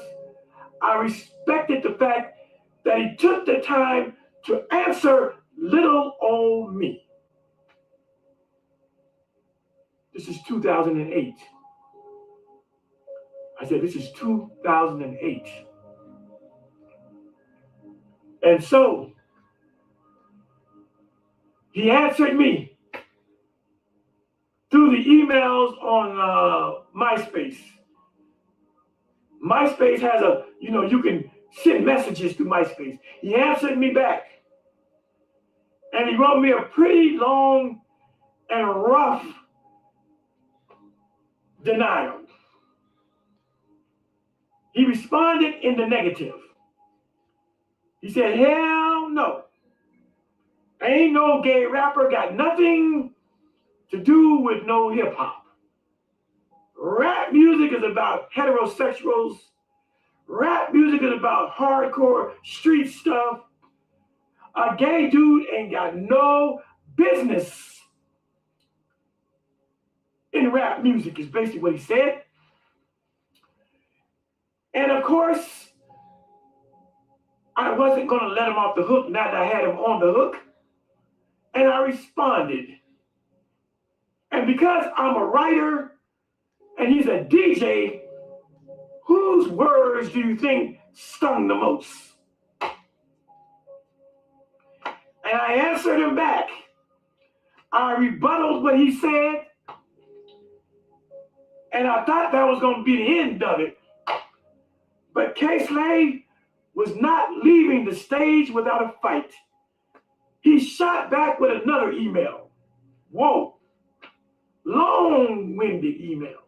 I respected the fact that he took the time to answer little old me. This is 2008. I said, this is 2008. And so he answered me through the emails on MySpace. MySpace has you can send messages through MySpace. He answered me back. And he wrote me a pretty long and rough denial. He responded in the negative. He said, hell no. Ain't no gay rapper, got nothing to do with no hip hop. Rap music is about heterosexuals. Rap music is about hardcore street stuff. A gay dude ain't got no business in rap music is basically what he said. And of course, I wasn't going to let him off the hook now that I had him on the hook. And I responded. And because I'm a writer and he's a DJ, whose words do you think stung the most? And I answered him back. I rebutted what he said. And I thought that was going to be the end of it. But K Slade was not leaving the stage without a fight. He shot back with another email. Whoa. Long-winded email.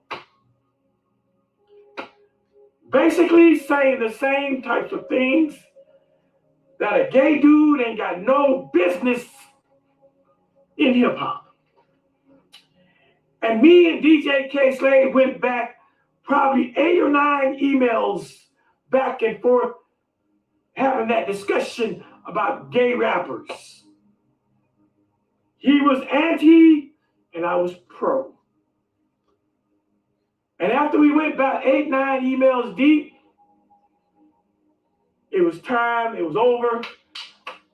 Basically saying the same types of things that a gay dude ain't got no business in hip hop. And me and DJ K-Slade went back probably 8 or 9 emails back and forth having that discussion about gay rappers. He was anti and I was pro. And after we went about 8, 9 emails deep, it was time, it was over.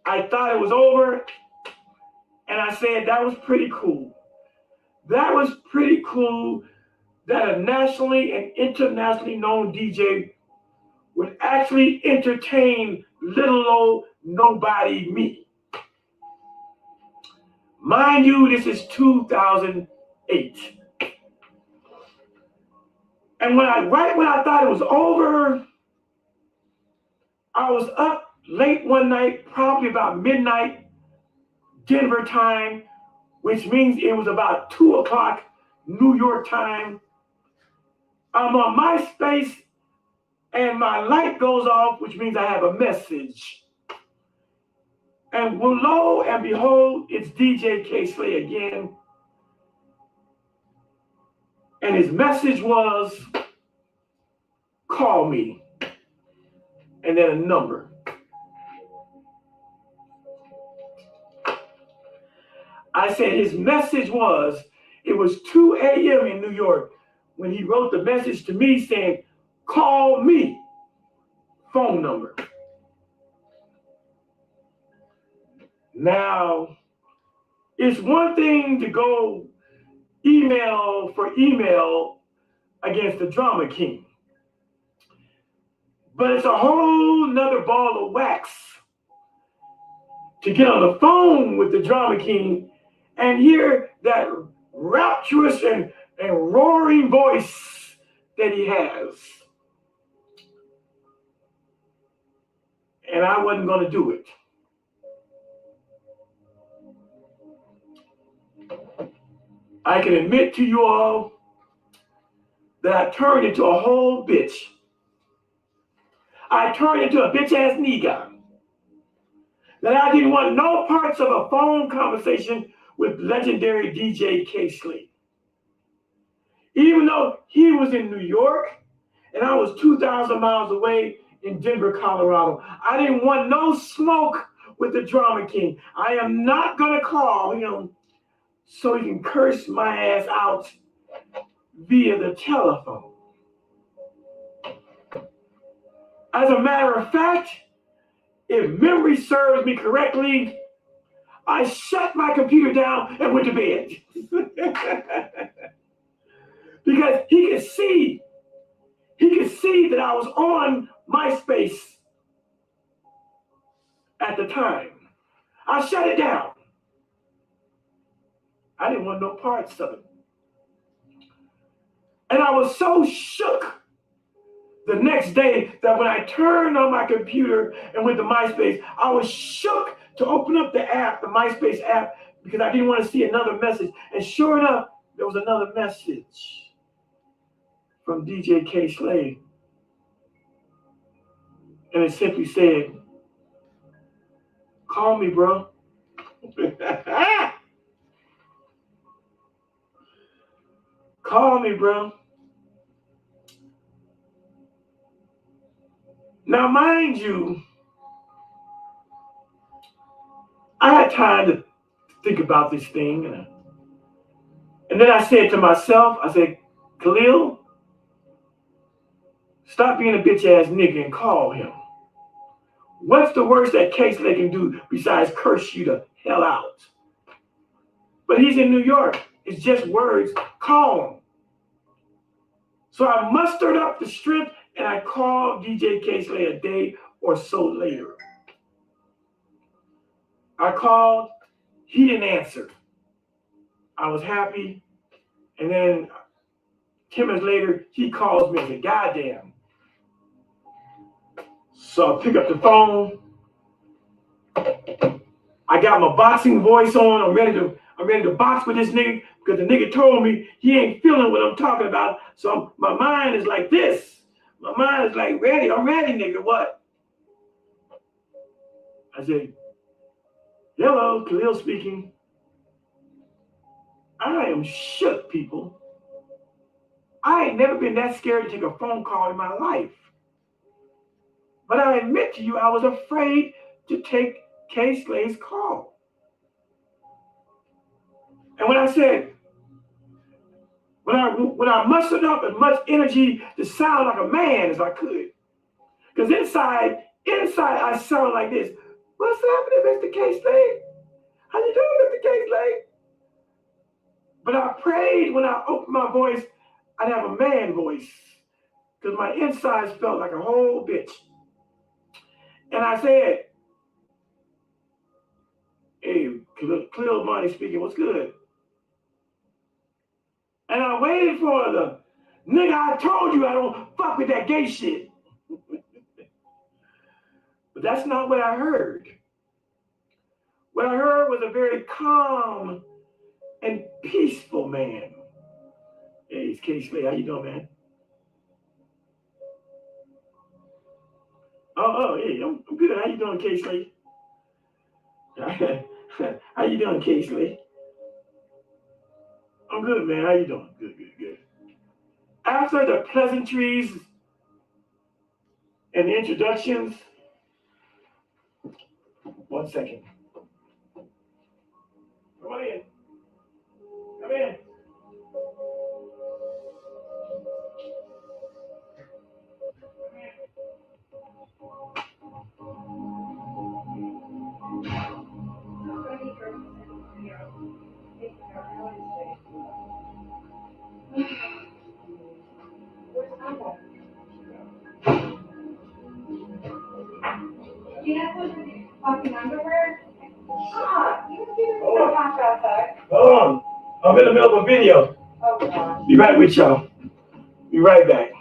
I thought it was over. And I said, that was pretty cool. That was pretty cool that a nationally and internationally known DJ would actually entertain little old nobody me. Mind you, this is 2008. And right when I thought it was over, I was up late one night, probably about midnight, Denver time, which means it was about 2 o'clock New York time. I'm on MySpace and my light goes off, which means I have a message. And lo and behold, it's DJ K-Slade again. And his message was, call me. And then a number. I said his message was, it was 2 a.m. in New York when he wrote the message to me saying, call me, phone number. Now, it's one thing to go email for email against the Drama King, but it's a whole nother ball of wax to get on the phone with the Drama King and hear that rapturous and roaring voice that he has. And I wasn't going to do it. I can admit to you all that I turned into a whole bitch. I turned into a bitch-ass nigga. That I didn't want no parts of a phone conversation with legendary DJ K-Slade. Even though he was in New York and I was 2,000 miles away in Denver, Colorado, I didn't want no smoke with the Drama King. I am not going to call him so he can curse my ass out via the telephone. As a matter of fact, if memory serves me correctly, I shut my computer down and went to bed. Because he could see that I was on MySpace at the time. I shut it down. I didn't want no parts of it. And I was so shook the next day that when I turned on my computer and went to MySpace, I was shook to open up the app, the MySpace app, because I didn't want to see another message. And sure enough, there was another message from DJ K-Slade. And it simply said, call me, bro. Call me, bro. Now, mind you, I had time to think about this thing. And then I said to myself, I said, Khalil, stop being a bitch-ass nigga and call him. What's the worst that K-Slade can do besides curse you the hell out? But he's in New York. It's just words. Call him. So I mustered up the strength and I called DJ K-Slade a day or so later. I called. He didn't answer. I was happy. And then 10 minutes later, he calls me and said, goddamn. So I pick up the phone. I got my boxing voice on. I'm ready to box with this nigga because the nigga told me he ain't feeling what I'm talking about. So my mind is like this. My mind is like, ready. I'm ready, nigga. What? I said, hello, Khalil speaking. I am shook, people. I ain't never been that scared to take a phone call in my life. But I admit to you, I was afraid to take K. Slay's call. And when I said, when I mustered up as much energy to sound like a man as I could, because inside I sound like this. What's happening, Mr. K. Slay? How you doing, Mr. K. Slay? But I prayed when I opened my voice, I'd have a man voice, because my insides felt like a whole bitch. And I said, hey, Khalil Money speaking, what's good? And I waited for the nigga, I told you I don't fuck with that gay shit. But that's not what I heard. What I heard was a very calm and peaceful man. Hey, it's K. Slay. How you doing, man? Hey, I'm good. How you doing, K. Slay? How you doing, K. Slay? I'm good, man. How you doing? Good. After the pleasantries and the introductions, 1 second. Come on in. Come in. Do you have some fucking underwear? You can go back outside. Hold on. I'm in the middle of a video. Oh, God. Be right with y'all. Be right back.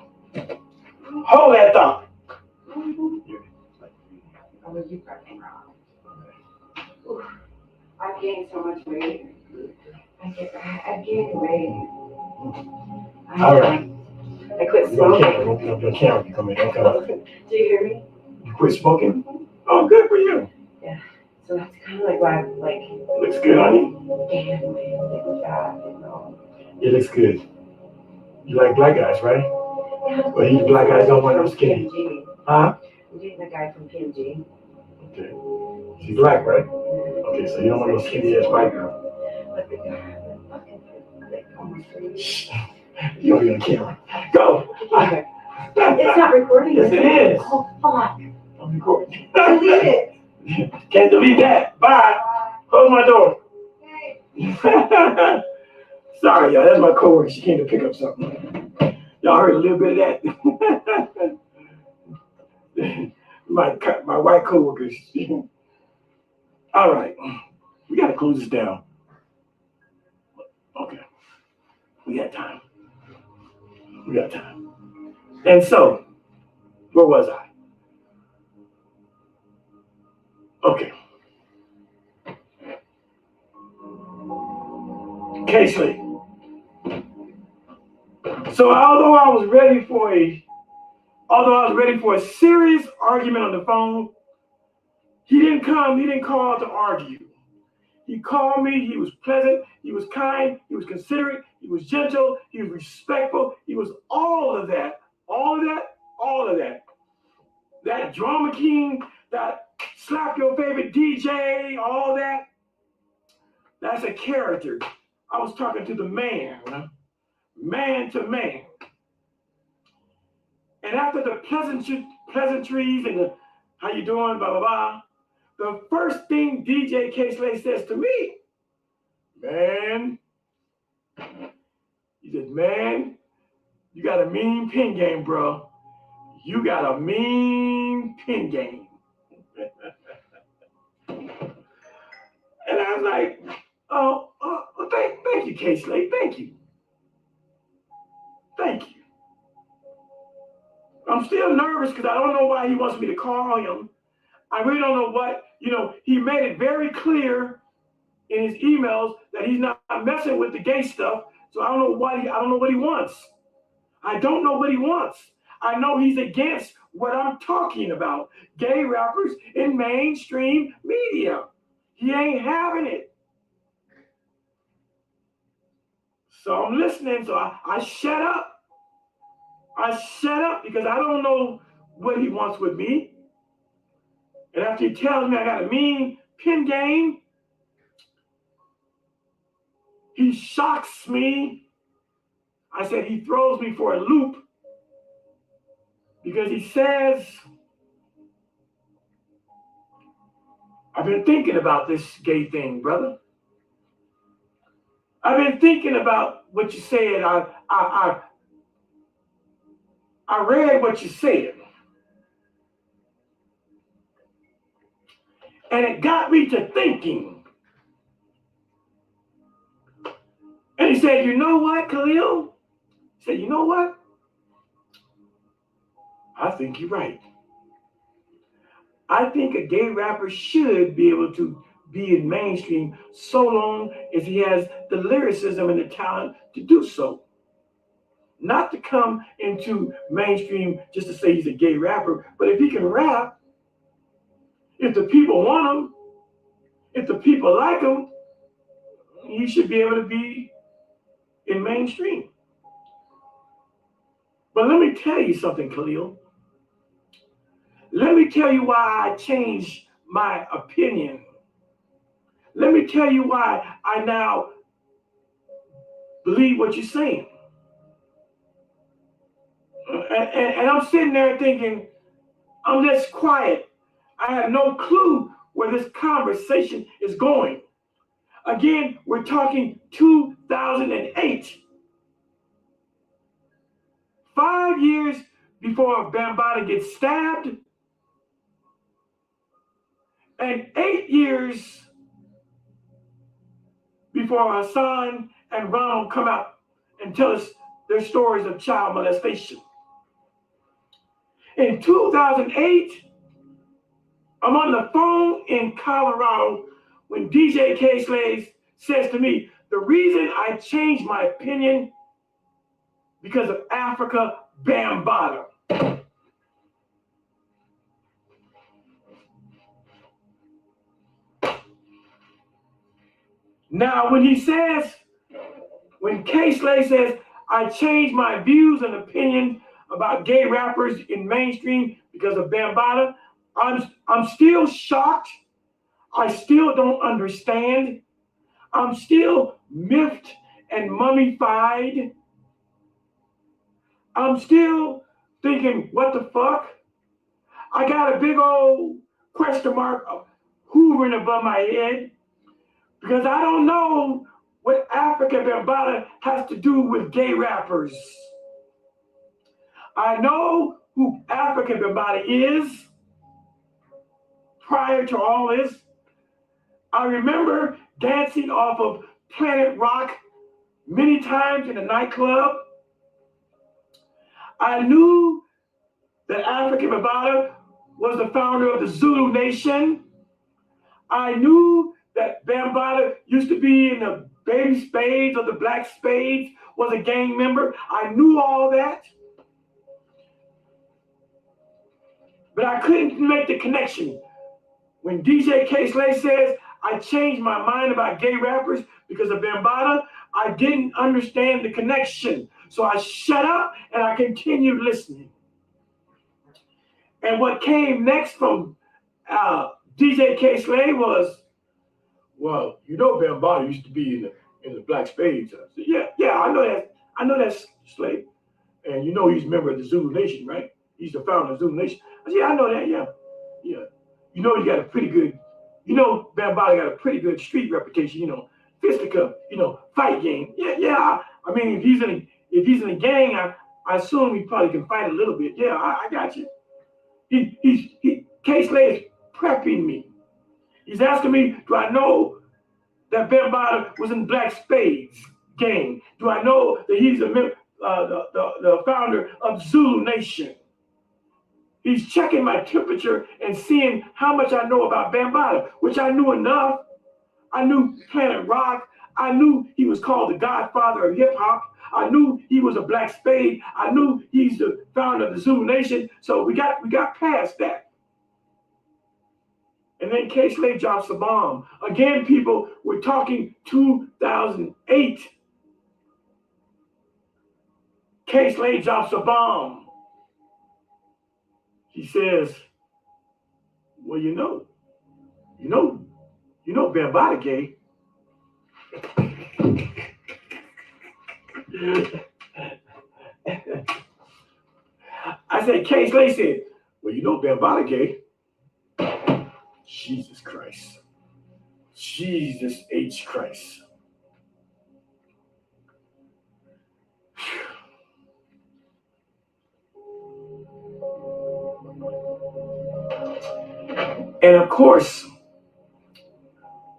Hold that thought. I've gained so much weight. I've gained weight. All right. I quit smoking. Open up your camera. You come in. Don't come up. Do you hear me? You quit smoking? Oh, good for you. Yeah. So that's kind of like why I'm like. Looks good on you. Gained weight, getting fat, It looks good. You like black guys, right? Yeah. Well, these black guys don't want no skinny. PMG. Huh? I'm dating a guy from PMG. Okay. She's black, right? Okay, so you don't want no skinny ass white girl. But the guy, fucking like almost 3 Shh. You're on camera. Go. It's not recording. Yes, it is. Oh, fuck. I'm recording. Delete it. Can't delete that. Bye. Close my door. Okay. Sorry, y'all. That's my coworker. She came to pick up something. Y'all heard a little bit of that. my white coworkers. All right. We got to close this down. Okay. We got time. And so, where was I? Okay. Casely. So although I was ready for a serious argument on the phone, he didn't call to argue. He called me, he was pleasant, he was kind, he was considerate, he was gentle, he was respectful, he was all of that. That drama king, that slap your favorite DJ, all that, that's a character. I was talking to the man, man to man. And after the pleasantries and the how you doing, blah, blah, blah, the first thing DJ K-Slay says to me, man, he says, man, you got a mean pin game, bro. You got a mean pin game. And I was like, thank you, K-Slay, thank you. I'm still nervous because I don't know why he wants me to call him. I really don't know what he made it very clear in his emails that he's not messing with the gay stuff. So I don't know what he wants. I don't know what he wants. I know he's against what I'm talking about. Gay rappers in mainstream media. He ain't having it. So I'm listening. So I shut up. I shut up because I don't know what he wants with me. And after he tells me I got a mean pen game, he shocks me. I said he throws me for a loop because he says, I've been thinking about this gay thing, brother. I've been thinking about what you said. I read what you said. And it got me to thinking. And he said, you know what, Khalil? He said, you know what? I think you're right. I think a gay rapper should be able to be in mainstream so long as he has the lyricism and the talent to do so. Not to come into mainstream just to say he's a gay rapper, but if he can rap, if the people want him, if the people like him, he should be able to be in mainstream. But let me tell you something, Khalil. Let me tell you why I changed my opinion. Let me tell you why I now believe what you're saying. And I'm sitting there thinking, I'm just quiet. I have no clue where this conversation is going. Again, we're talking 2008. 5 years before Bambaataa gets stabbed, and 8 years before Hassan and Ronald come out and tell us their stories of child molestation. In 2008, I'm on the phone in Colorado when DJ K-Slaves says to me, the reason I changed my opinion because of Africa Bambaataa. Now, when K-Slave says, I changed my views and opinion about gay rappers in mainstream because of Bambaataa, I'm still shocked. I still don't understand. I'm still miffed and mummified. I'm still thinking, what the fuck? I got a big old question mark hovering above my head because I don't know what Africa Bambaataa has to do with gay rappers. I know who Africa Bambaataa is prior to all this. I remember dancing off of Planet Rock many times in a nightclub. I knew that Africa Bambaataa was the founder of the Zulu Nation. I knew that Bambaataa used to be in the Baby Spades or the Black Spades, was a gang member. I knew all that. But I couldn't make the connection. When DJ K-Slave says, I changed my mind about gay rappers because of Bambaataa, I didn't understand the connection. So I shut up and I continued listening. And what came next from DJ K-Slave was, well, you know Bambaataa used to be in the Black Spades. I said, yeah, I know that. I know that's Slave. And you know he's a member of the Zulu Nation, right? He's the founder of the Zulu Nation. I said, yeah, I know that, yeah. You know he got a pretty good, Bambaataa got a pretty good street reputation, fisticuff, fight game. Yeah. I mean, if he's in a gang, I assume he probably can fight a little bit. Yeah, I got you. K-Slave is prepping me. He's asking me, do I know that Bambaataa was in Black Spades gang? Do I know that he's the founder of Zulu Nation? He's checking my temperature and seeing how much I know about Bambaataa, which I knew enough. I knew Planet Rock. I knew he was called the Godfather of hip hop. I knew he was a Black Spade. I knew he's the founder of the Zulu Nation. So we got past that. And then K-Slade drops the bomb. Again, people, we're talking 2008. K-Slade drops a bomb. He says, well, you know Bambaataa gay. I said, K-Slade said, well, you know Bambaataa gay. Jesus Christ. Jesus H. Christ. And of course,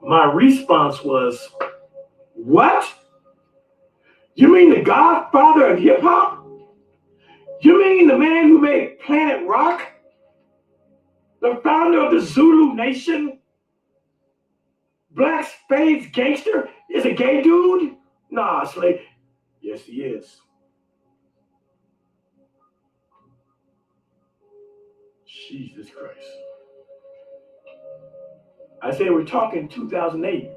my response was, what? You mean the Godfather of hip hop? You mean the man who made Planet Rock? The founder of the Zulu Nation? Black Spades gangster is a gay dude? Nah, Slade. Yes, he is. Jesus Christ. I said we're talking 2008.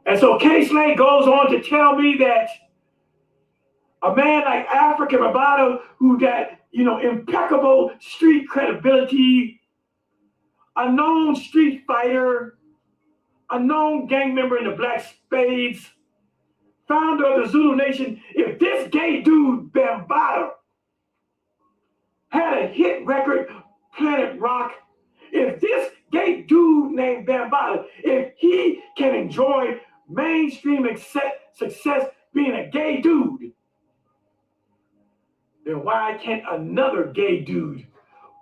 And so K-Slade goes on to tell me that a man like Afrika Bambaataa, who got, impeccable street credibility, a known street fighter, a known gang member in the Black Spades, founder of the Zulu Nation, if this gay dude, Bambaataa, had a hit record, Planet Rock, if this gay dude named Bambaataa, if he can enjoy mainstream success being a gay dude, then why can't another gay dude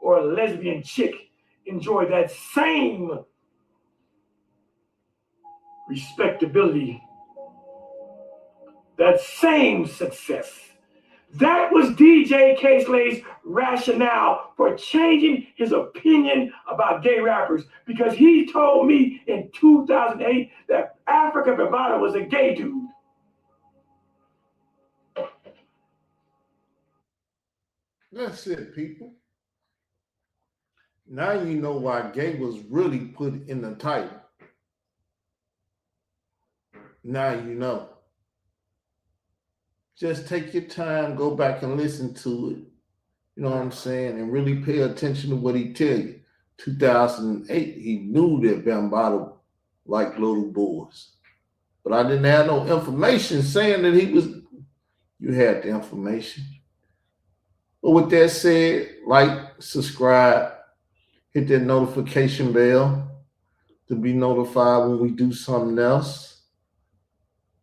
or a lesbian chick enjoy that same respectability, that same success? That was DJ K-Slade's rationale for changing his opinion about gay rappers, because he told me in 2008 that Afrika Bambaataa was a gay dude. That's it, people. Now you know why gay was really put in the title. Now you know. Just take your time, go back and listen to it. You know what I'm saying? And really pay attention to what he tell you. 2008, he knew that Bambaataa liked little boys. But I didn't have no information saying that he was. You had the information. But with that said, like, subscribe, hit that notification bell to be notified when we do something else.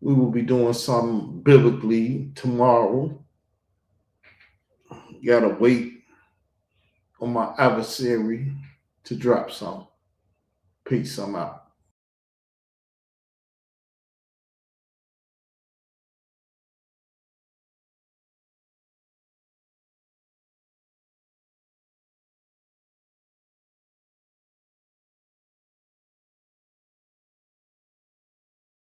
We will be doing something biblically tomorrow. Gotta wait on my adversary to drop some. Peace, I'm out.